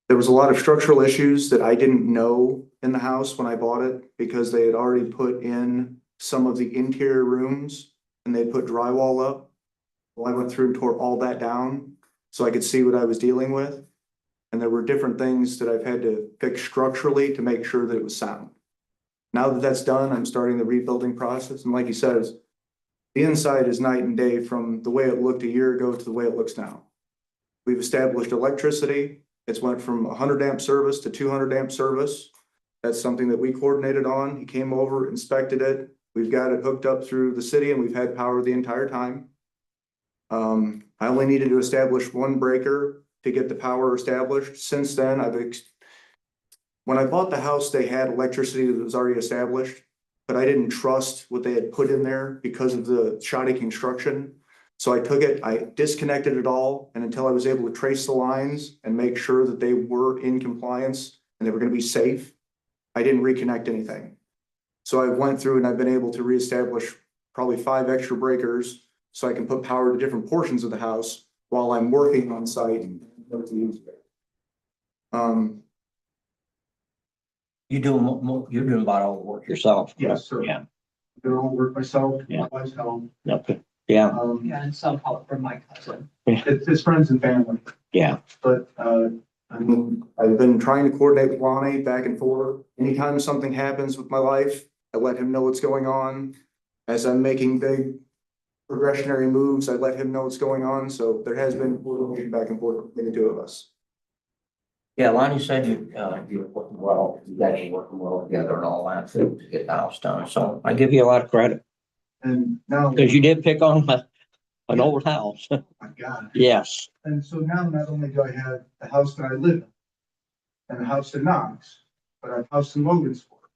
There was a lot of structural issues that I didn't know in the house when I bought it because they had already put in some of the interior rooms and they put drywall up. Well, I went through and tore all that down so I could see what I was dealing with. And there were different things that I've had to fix structurally to make sure that it was sound. Now that that's done, I'm starting the rebuilding process. And like he says, the inside is night and day from the way it looked a year ago to the way it looks now. We've established electricity. It's went from 100 amp service to 200 amp service. That's something that we coordinated on. He came over, inspected it. We've got it hooked up through the city and we've had power the entire time. I only needed to establish 1 breaker to get the power established. Since then, when I bought the house, they had electricity that was already established, but I didn't trust what they had put in there because of the shoddy construction. So I took it, I disconnected it all, and until I was able to trace the lines and make sure that they were in compliance and they were going to be safe, I didn't reconnect anything. So I went through and I've been able to reestablish probably 5 extra breakers so I can put power to different portions of the house while I'm working on site. You're doing about all the work yourself. Yes, sir. Yeah. I do all work myself, Yeah. my wife's home. Okay. Yeah. Yeah, and some help from my cousin. It's friends and family, Yeah. but, I've been trying to coordinate with Lonnie back and forth. Anytime something happens with my life, I let him know what's going on. As I'm making big progressionary moves, I let him know what's going on. So there has been coordination back and forth between the 2 of us. Yeah, Lonnie said you're working well, you guys are working well together and all that to get the house done. So I give you a lot of credit And now. because you did pick on an old house. My God. Yes. And so now not only do I have the house that I live in and the house in Knox, but I have a house in Logansport.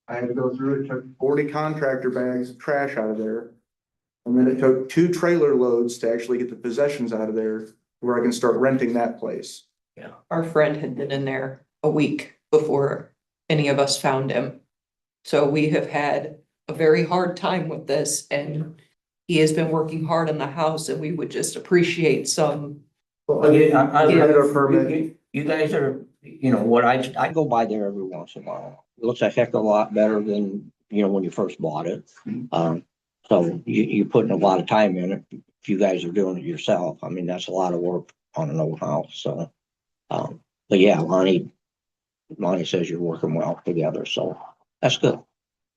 I had to go through it, took 40 contractor bags of trash out of there. And then it took 2 trailer loads to actually get the possessions out of there where I can start renting that place. Yeah. Our friend had been in there a week before any of us found him. So we have had a very hard time with this and he has been working hard on the house and we would just appreciate some. Well, I Get our permit. You guys are, you know, what I go by there every once in a while. It looks a heck of a lot better than, you know, when you first bought it. So you're putting a lot of time in it. If you guys are doing it yourself, I mean, that's a lot of work on an old house. So, but yeah, Lonnie says you're working well together. So that's good.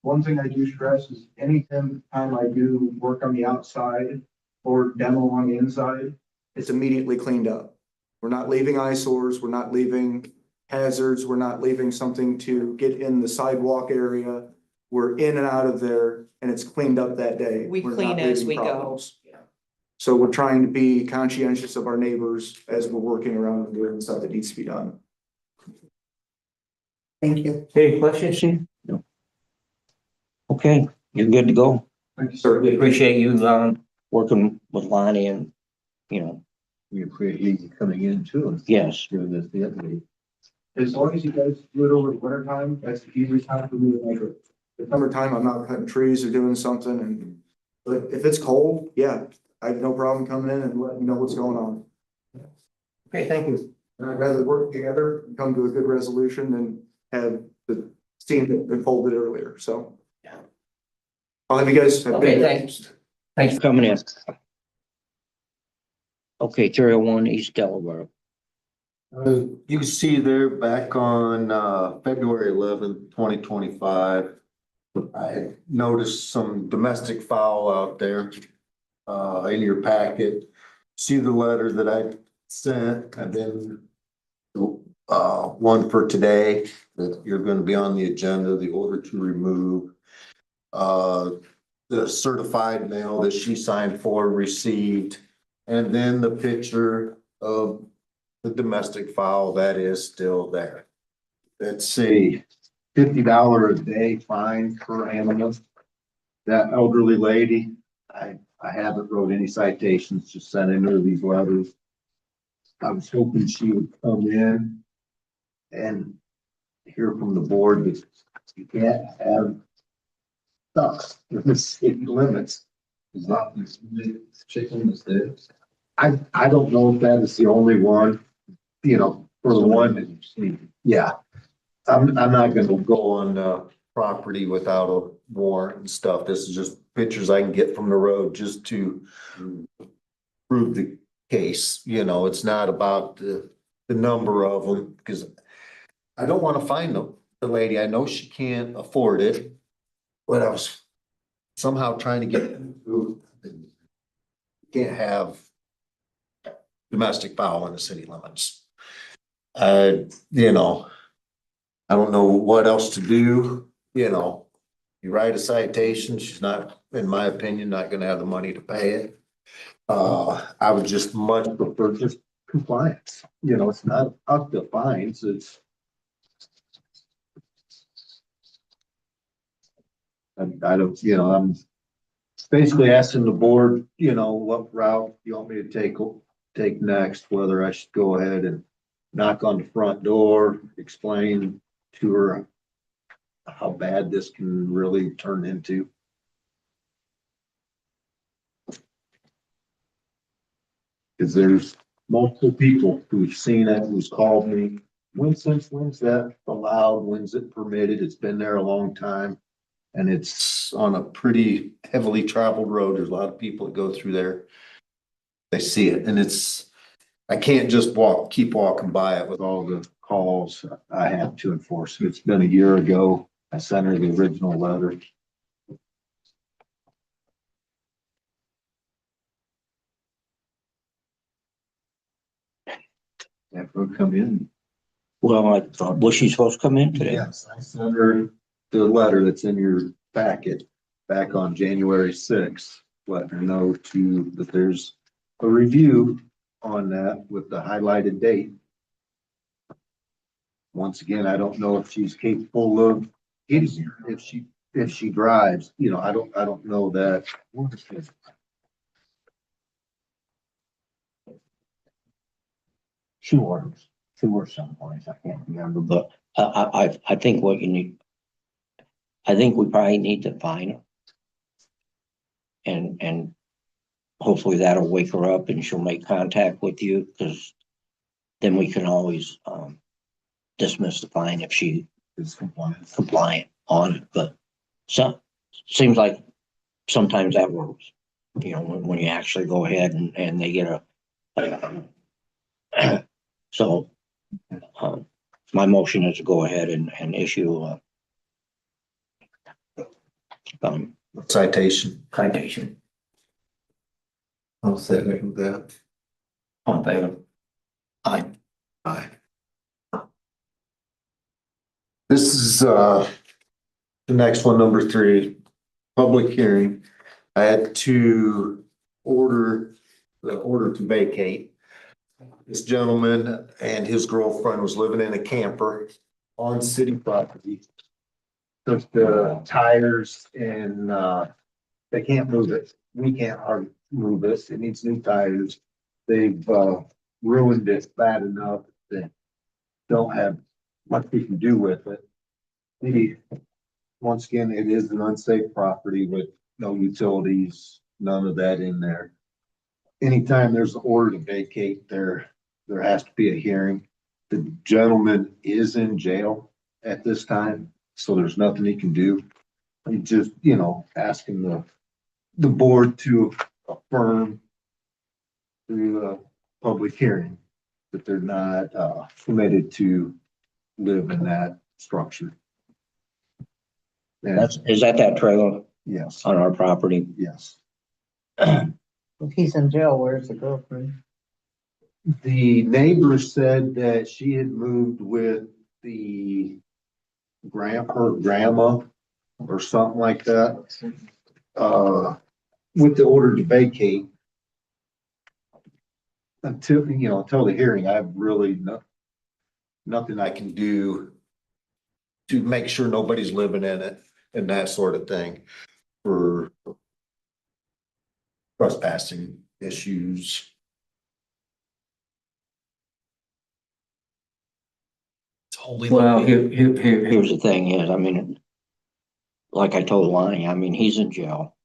One thing I do stress is anytime I do work on the outside or demo on the inside, it's immediately cleaned up. We're not leaving eyesores. We're not leaving hazards. We're not leaving something to get in the sidewalk area. We're in and out of there and it's cleaned up that day. We We're clean not as leaving we go. problems. So we're trying to be conscientious of our neighbors as we're working around and doing stuff that needs to be done. Thank you. Any questions, Steve? No. Okay, you're good to go. Thank you, sir. We appreciate you, working with Lonnie and, you know, We appreciate you coming in too and yes. doing this the other day. As long as you guys do it over the winter time, that's the easiest time for me to make it. The summertime, I'm not cutting trees or doing something and, but if it's cold, yeah, I have no problem coming in and letting you know what's going on. Okay, thank you. And I'd rather work together and come to a good resolution than have the steam that unfolded earlier, so. Yeah. I'll have you guys. have a good Okay, day. thanks. Thanks for coming in. Okay, 301 East Delaware. You can see there back on February 11th, 2025. I noticed some domestic fowl out there in your packet. See the letter that I sent and then one for today that you're going to be on the agenda, the order to remove. The certified mail that she signed for received, and then the picture of the domestic fowl that is still there. Let's see, $50 a day fine per animal. That elderly lady, I haven't wrote any citations, just sent in her these letters. I was hoping she would come in and hear from the board that you can't have ducks in the city limits. Is that chicken is there? I don't know if that is the only one, you know, for the one that, yeah. I'm not gonna go on the property without a warrant and stuff. This is just pictures I can get from the road just to prove the case, you know, it's not about the number of them, because I don't wanna find the lady. I know she can't afford it. But I was somehow trying to get, can't have domestic fowl in the city limits. You know, I don't know what else to do, you know. You write a citation, she's not, in my opinion, not gonna have the money to pay it. I would just much prefer just compliance, you know, it's not up to fines, it's. I don't, you know, I'm basically asking the board, you know, what route you want me to take next, whether I should go ahead and knock on the front door, explain to her how bad this can really turn into. Cause there's multiple people who've seen it, who's called me, when's that allowed, when's it permitted, it's been there a long time. And it's on a pretty heavily traveled road. There's a lot of people that go through there. They see it and I can't just keep walking by it with all the calls I have to enforce. It's been a year ago. I sent her the original letter. Have her come in. Well, I thought, was she supposed to come in today? Yes, I sent her the letter that's in your packet back on January 6th, letting her know that there's a review on that with the highlighted date. Once again, I don't know if she's capable of getting here, if she drives, you know, I don't know that. Sure, some points, I can't remember, but I think what you need, I think we probably need to find her. And hopefully that'll wake her up and she'll make contact with you, because then we can always dismiss the fine if she is compliant on it, but seems like sometimes that works. You know, when you actually go ahead and they get so my motion is to go ahead and issue citation. citation. I'll second that. On favor? Aye. Aye. This is, the next one, number 3, public hearing. I had to order to vacate. This gentleman and his girlfriend was living in a camper on city property. Took the tires and, they can't move it. We can't hardly move this. It needs new tires. They've, ruined it bad enough that don't have much we can do with it. Once again, it is an unsafe property with no utilities, none of that in there. Anytime there's an order to vacate, there has to be a hearing. The gentleman is in jail at this time, so there's nothing he can do. He just, asking the board to affirm through a public hearing that they're not, permitted to live in that structure. And Is that trailer yes, on our property? yes. If he's in jail, where's the girlfriend? The neighbor said that she had moved with her grandma or something like that. With the order to vacate. Until the hearing, I've really nothing I can do to make sure nobody's living in it and that sort of thing for trespassing issues. Well, here's the thing is, I mean, like I told Lonnie, I mean, he's in jail.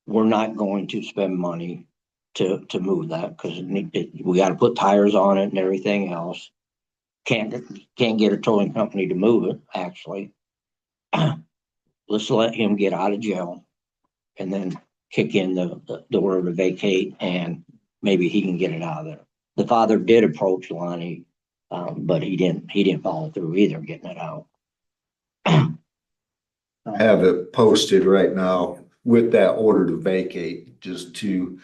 We're not going to spend money to move that because we got to put tires on it and everything else. Can't get a towing company to move it, actually. Let's let him get out of jail and then kick in the order to vacate and maybe he can get it out of there. The father did approach Lonnie, but he didn't follow through either getting it out. I have it posted right now with that order to vacate, just to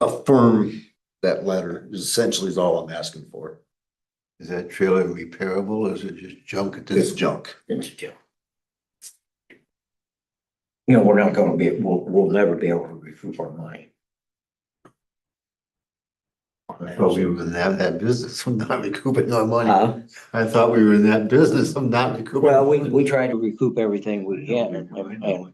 affirm that letter, essentially is all I'm asking for. Is that trailer repairable or is it just junk at this? It's junk. It's jail. We're not gonna we'll never be able to recoup our money. I thought we were in that business of not recouping our money. Huh? I thought we were in that business of not recouping. Well, we try to recoup everything we can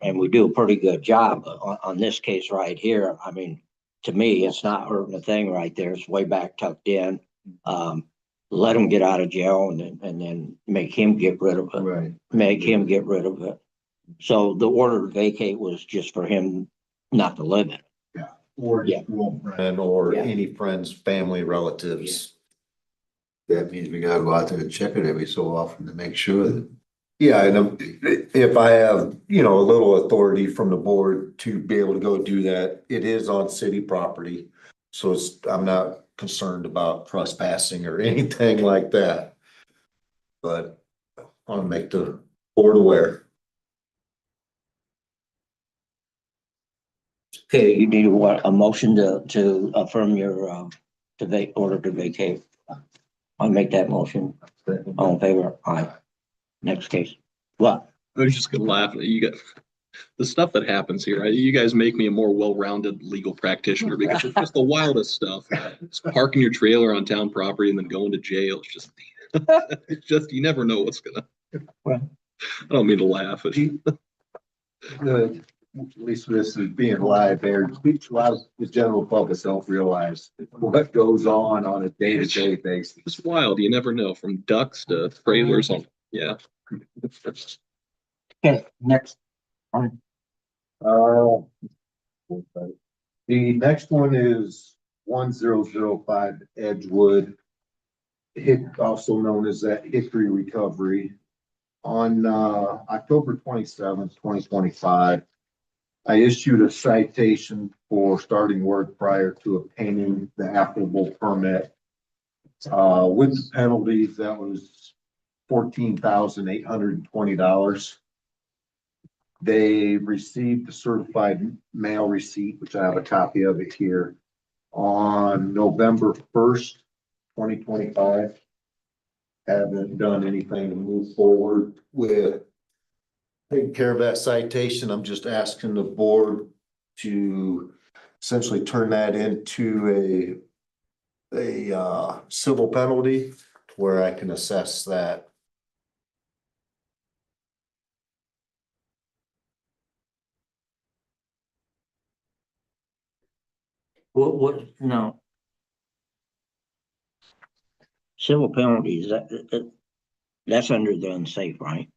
and we do a pretty good job on this case right here. I mean, to me, it's not hurting a thing right there. It's way back tucked in. Let him get out of jail and then make him get rid of it. Right. Make him get rid of it. So the order to vacate was just for him not to live in it. Yeah. Or Yeah. girlfriend or Yeah. any friends, family, relatives. That means we gotta go out there and check it every so often to make sure that. Yeah, and if I have, a little authority from the board to be able to go do that, it is on city property. So I'm not concerned about trespassing or anything like that. But I want to make the board aware. Okay, you need a motion to affirm your order to vacate. I'll make that motion. All in favor? Aye. Next case. What? I was just gonna laugh at you guys. The stuff that happens here, you guys make me a more well-rounded legal practitioner because it's just the wildest stuff. Just parking your trailer on town property and then going to jail. It's just, you never know what's gonna. Well, I don't mean to laugh. At least this is being live there. A lot of the general public don't realize what goes on a day-to-day basis. It's wild. You never know, from ducks to trailers on, yeah. Okay, next. The next one is 1005 Edgewood. Also known as that Hickory Recovery. On October 27th, 2025, I issued a citation for starting work prior to obtaining the applicable permit. With the penalties, that was $14,820. They received the certified mail receipt, which I have a copy of it here, on November 1st, 2025. haven't done anything to move forward with taking care of that citation. I'm just asking the board to essentially turn that into a civil penalty where I can assess that. No. Civil penalties, that's under the unsafe, right?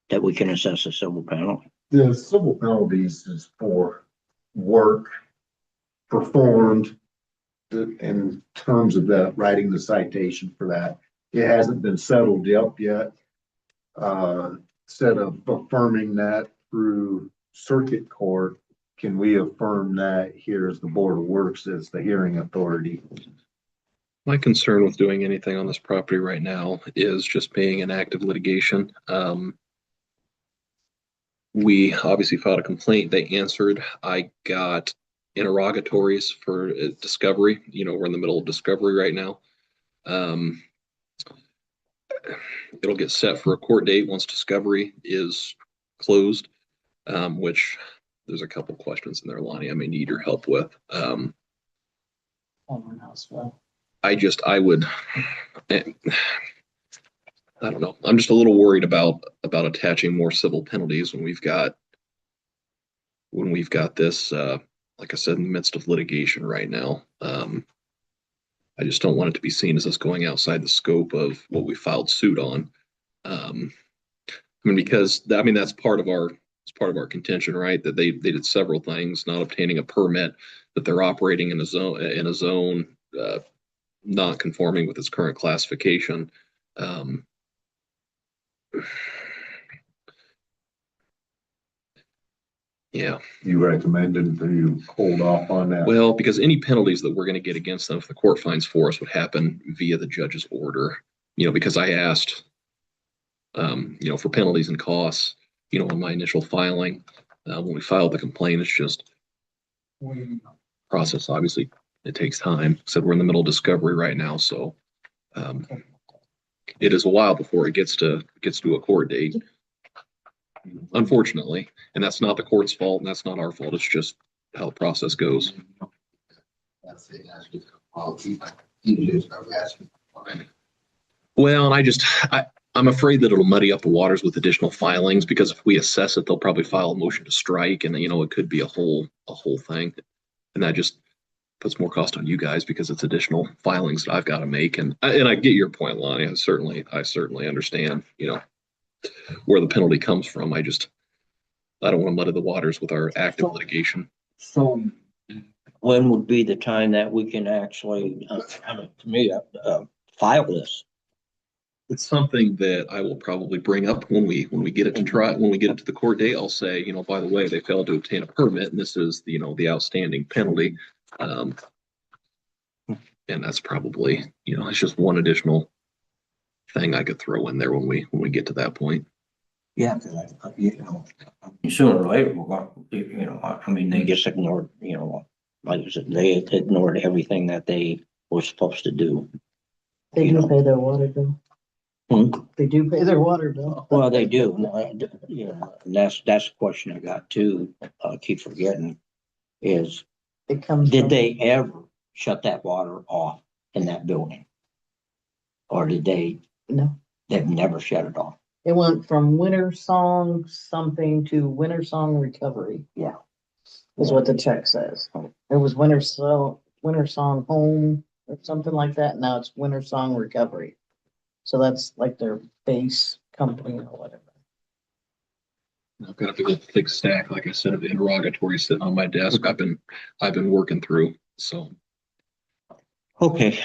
That we can assess a civil penalty. The civil penalties is for work performed in terms of the writing the citation for that. It hasn't been settled up yet. Instead of affirming that through circuit court, can we affirm that here as the Board of Works as the hearing authority? My concern with doing anything on this property right now is just being an active litigation. We obviously filed a complaint. They answered. I got interrogatories for discovery. You know, we're in the middle of discovery right now. It'll get set for a court date once discovery is closed, which there's a couple questions in there, Lonnie, I may need your help with. I would, I don't know. I'm just a little worried about attaching more civil penalties when we've got this, like I said, in the midst of litigation right now. I just don't want it to be seen as us going outside the scope of what we filed suit on. Because that's part of our contention, right? That they did several things, not obtaining a permit, that they're operating in a zone not conforming with its current classification. Yeah. You recommended to hold off on that? Well, because any penalties that we're going to get against them, if the court finds for us, would happen via the judge's order. Because I asked, for penalties and costs, on my initial filing, when we filed the complaint, it's just process. Obviously, it takes time. Said we're in the middle of discovery right now, so it is a while before it gets to a court date. Unfortunately, and that's not the court's fault, and that's not our fault. It's just how the process goes. Well, and I'm afraid that it'll muddy up the waters with additional filings, because if we assess it, they'll probably file a motion to strike, and it could be a whole thing, and that just puts more cost on you guys because it's additional filings that I've got to make. And I get your point, Lonnie. I certainly understand, where the penalty comes from. I don't want to muddy the waters with our active litigation. So when would be the time that we can actually, file this? It's something that I will probably bring up when we get it to try. When we get it to the court date, I'll say, by the way, they failed to obtain a permit, and this is the outstanding penalty. And that's probably, it's just one additional thing I could throw in there when we get to that point. Yeah, sooner or later, they just ignored, like I said, they ignored everything that they were supposed to do. They do pay their water bill. They do pay their water bill. Well, they do, and that's the question I got too, keep forgetting, is It comes. did from- they ever shut that water off in that building? Or did they? No. They've never shut it off. It went from Winter Song something to Winter Song Recovery. Yeah. Is what the check says. It was Winter Song Home or something like that. Now it's Winter Song Recovery. So that's like their base company or whatever. I've got a big stack, like I said, of interrogatories sitting on my desk. I've been working through. So. Okay,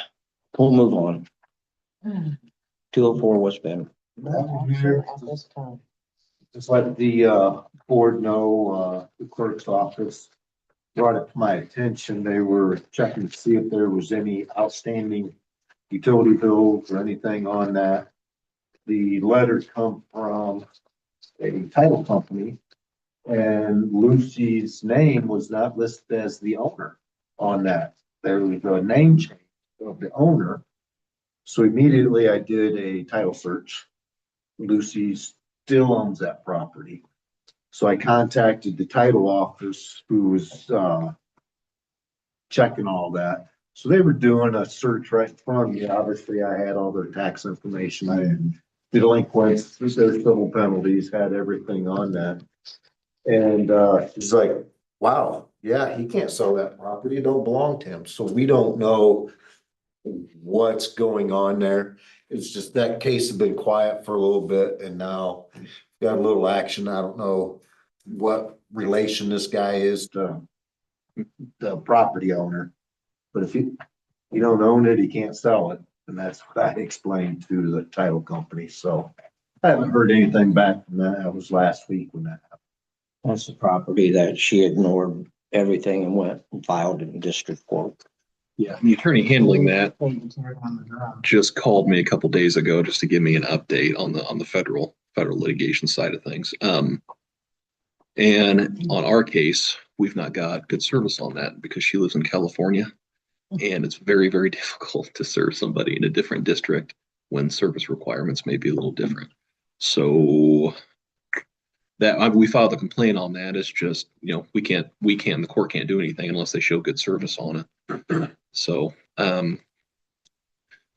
we'll move on. 204 West Bend. At this time. Just let the board know, the clerk's office brought it to my attention. They were checking to see if there was any outstanding utility bills or anything on that. The letter come from a title company, and Lucy's name was not listed as the owner on that. There was a name change of the owner. So immediately I did a title search. Lucy still owns that property. So I contacted the title office who was, checking all that. So they were doing a search right in front of me. Obviously, I had all their tax information. I had the delinquents, their civil penalties, had everything on that. And, it's like, wow, yeah, he can't sell that property. It don't belong to him. So we don't know what's going on there. It's just that case has been quiet for a little bit and now got a little action. I don't know what relation this guy is to the property owner. But if you don't own it, he can't sell it. And that's what I explained to the title company. So I haven't heard anything back from that. That was last week when that happened. That's the property that she ignored everything and went and filed in district court. Yeah, the attorney handling that just called me a couple days ago just to give me an update on the federal litigation side of things. And on our case, we've not got good service on that because she lives in California. And it's very, very difficult to serve somebody in a different district when service requirements may be a little different. So that we filed a complaint on that. It's just, the court can't do anything unless they show good service on it. So, the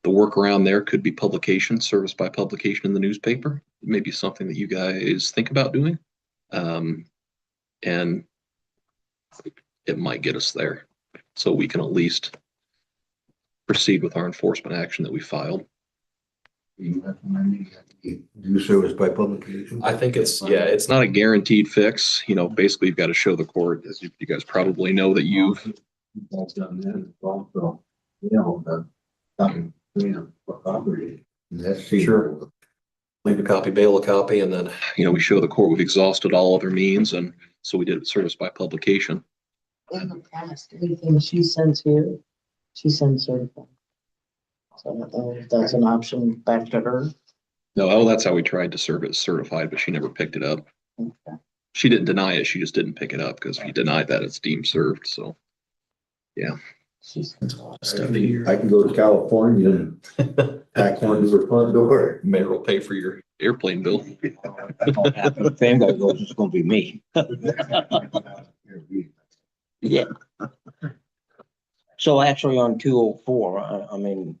workaround there could be publication, service by publication in the newspaper. Maybe something that you guys think about doing. And it might get us there. So we can at least proceed with our enforcement action that we filed. Do service by publication. I think it's not a guaranteed fix. Basically you've got to show the court, as you guys probably know, that you've That's done then. Also, property. That's Sure. leave a copy, bail a copy, and then, we show the court we've exhausted all other means. And so we did it service by publication. In the past, anything she sends here, she sends certified. So I don't know if that's an option back to her. No, that's how we tried to serve it certified, but she never picked it up. Okay. She didn't deny it. She just didn't pick it up because if you denied that, it's deemed served. So, yeah. She sends a lot of stuff. I can go to California and tack one to her front door. Mayor will pay for your airplane bill. If anybody goes, it's gonna be me. Yeah. So actually on 204, I mean,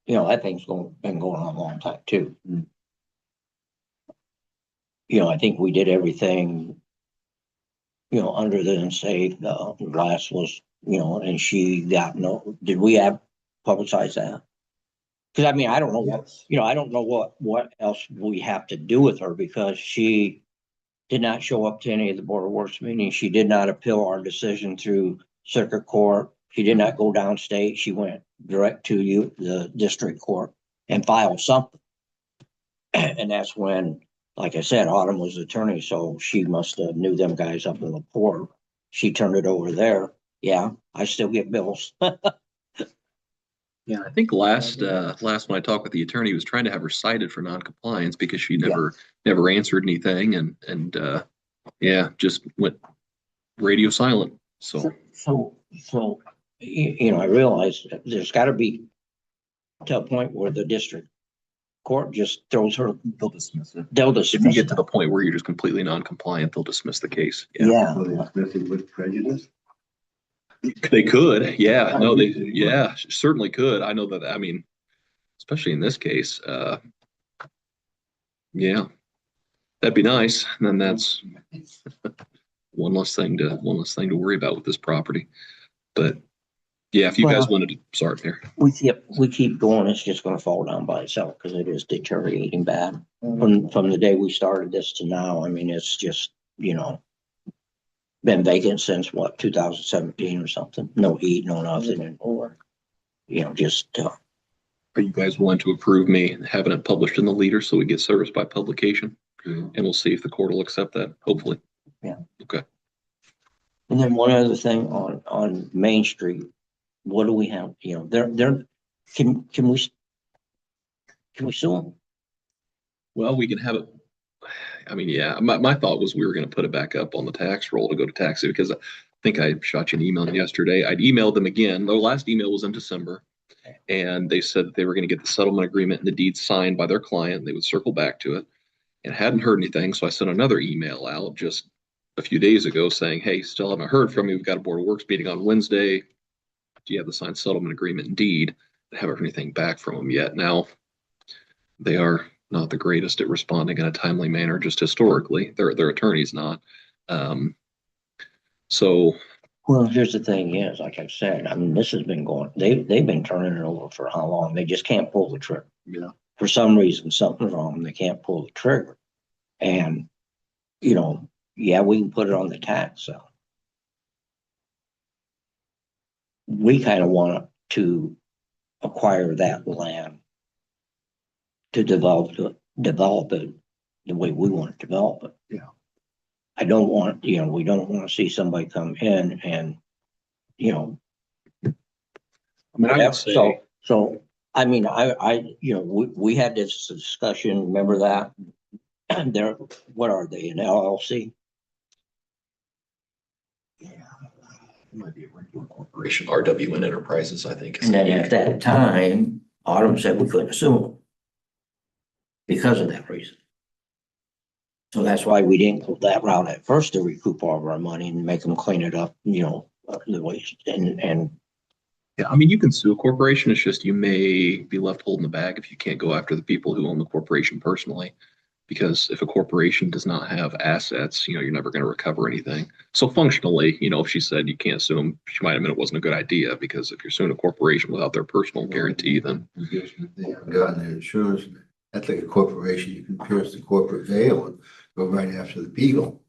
that thing's been going on a long time too. I think we did everything, under the safe, the glass was, and she got did we publicize that? Cause I mean, I don't know I don't know what else we have to do with her because she did not show up to any of the Board of Works meetings. She did not appeal our decision through circuit court. She did not go downstate. She went direct to the district court, and filed something. And that's when, like I said, Autumn was attorney, so she must have knew them guys up in the port. She turned it over there. Yeah, I still get bills. Yeah, I think last when I talked with the attorney, he was trying to have her cited for non-compliance because she never answered anything and just went radio silent. So I realized there's got to be to a point where the district court just throws her. they'll dismiss it. They'll dismiss If you get it. to the point where you're just completely non-compliant, they'll dismiss the case. Yeah. With prejudice. They could, yeah, no, certainly could. I know that, I mean, especially in this case, yeah, that'd be nice. And then that's one less thing to worry about with this property. But yeah, if you guys wanted to, sorry, here. We keep going, it's just gonna fall down by itself because it is deteriorating bad. From the day we started this to now, I mean, it's just, been vacant since 2017 or something. No heat, no nothing, and just. Are you guys willing to approve me having it published in the Leader so we get service by publication? And we'll see if the court will accept that, hopefully. Yeah. Okay. And then one other thing on Main Street, what do we have? Can we sue them? Well, we can have it. I mean, yeah, my thought was we were going to put it back up on the tax roll to go to taxi because I think I shot you an email yesterday. I'd emailed them again. The last email was in December And they said that they were going to get the settlement agreement and the deed signed by their client. They would circle back to it, and hadn't heard anything. So I sent another email out just a few days ago saying, hey, still haven't heard from you. We've got a board of works meeting on Wednesday. Do you have the signed settlement agreement and deed? I haven't heard anything back from them yet. Now, they are not the greatest at responding in a timely manner, just historically. Their attorney's not. So Well, here's the thing is, like I said, I mean, this has been going, they've been turning it over for how long? They just can't pull the trigger. Yeah. For some reason, something's wrong. They can't pull the trigger. And, you know, yeah, we can put it on the tax sale. We kind of want to acquire that land to develop it the way we want to develop it. Yeah. I don't want, you know, we don't want to see somebody come in and, you know. I mean, I would say, So, I mean, you know, we had this discussion, remember that? They're, what are they, an LLC? Might be a regular Corporation RWN Enterprises, I think. And then at that time, Autumn said we couldn't sue them because of that reason. So that's why we didn't go that route at first to recoup all of our money and make them clean it up, you know, the way, and Yeah, I mean, you can sue a corporation. It's just you may be left holding the bag if you can't go after the people who own the corporation personally. Because if a corporation does not have assets, you know, you're never going to recover anything. So functionally, you know, if she said you can't sue them, she might have meant it wasn't a good idea, because if you're suing a corporation without their personal guarantee, then They haven't gotten their insurance. That's like a corporation. You can pierce the corporate veil and go right after the beagle.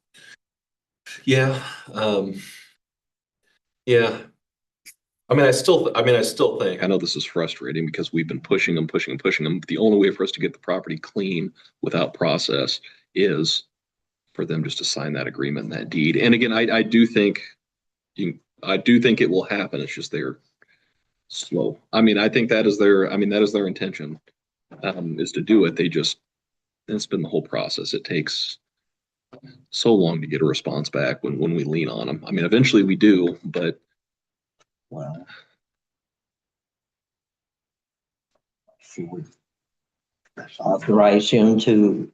yeah, yeah. I mean, I still think, I know this is frustrating because we've been pushing them. But the only way for us to get the property clean without process is for them just to sign that agreement and that deed. And again, I do think it will happen. It's just they're slow. I mean, I think that is their intention, is to do it. It's been the whole process. It takes so long to get a response back when we lean on them. I mean, eventually we do, but well. She would authorize him to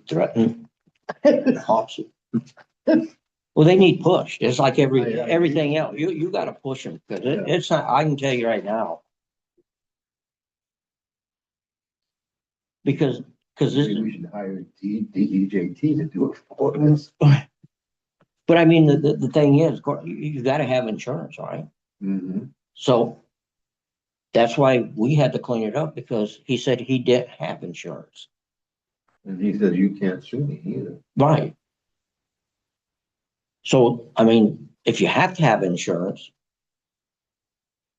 threaten lawsuit. Well, they need pushed. It's like everything else. You gotta push them, because it's not, I can tell you right now. Because this, Maybe we should hire DEJT to do it for us. but I mean, the thing is, you gotta have insurance, right? Mm-hmm. So that's why we had to clean it up, because he said he didn't have insurance. And he says you can't sue me either. Right. So, I mean, if you have to have insurance,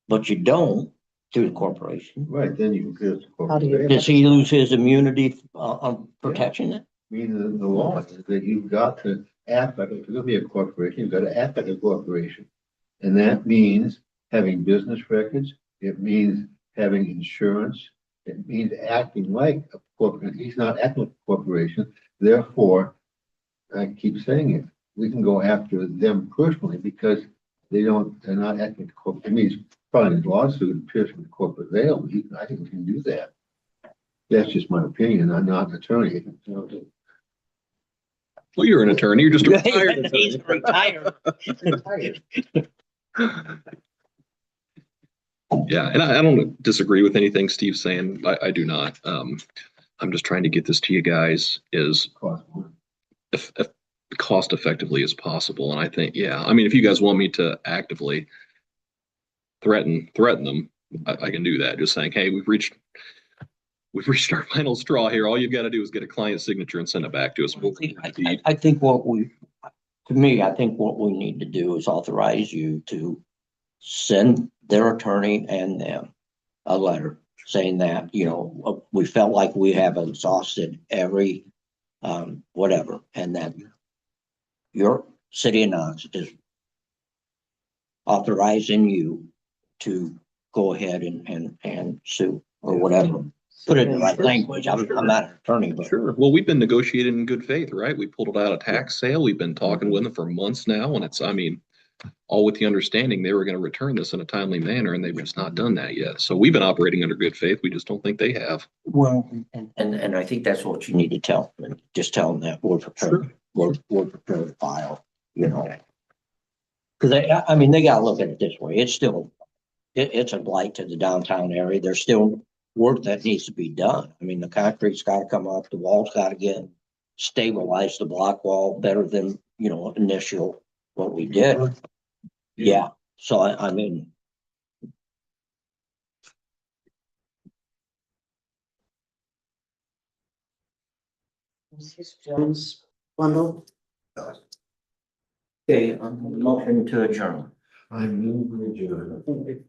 but you don't through the corporation, Right, then you can pierce the How do you- corporation. does he lose his immunity on protection then? I mean, the law is that you've got to act like, if you're gonna be a corporation, you've got to act like a corporation. And that means having business records, it means having insurance, it means acting like a corporate. He's not acting like a corporation, therefore, I keep saying it, we can go after them personally because they're not acting like a corporate. It means filing a lawsuit and piercing the corporate veil. I think we can do that. That's just my opinion. I'm not an attorney. well, you're an attorney. You're just a retired attorney. He's retired. Yeah, and I don't disagree with anything Steve's saying. I do not. I'm just trying to get this to you guys as cost effectively as possible. And I think, yeah, I mean, if you guys want me to actively threaten them, I can do that. Just saying, hey, we've reached our final straw here. All you've got to do is get a client signature and send it back to us. I think what we need to do is authorize you to send their attorney and them a letter saying that, you know, we felt like we have exhausted every, whatever, and that your city of Knox is authorizing you to go ahead and sue or whatever. Put it in the right language. I'm not an attorney, but. Sure. Well, we've been negotiating in good faith, right? We pulled it out of tax sale. We've been talking with them for months now, and I mean, all with the understanding they were gonna return this in a timely manner, and they've just not done that yet. So we've been operating under good faith. We just don't think they have. Well, and I think that's what you need to tell them. Just tell them that we're prepared, we're prepared to file, you know. Cause I mean, they gotta look at it this way. It's still, it's a blight to the downtown area. There's still work that needs to be done. I mean, the concrete's gotta come up, the wall's gotta get stabilized, the block wall better than, you know, initial, what we did. Yeah, so I mean. Mrs. Jones bundle. Okay, motion to adjourn. I move we adjourn.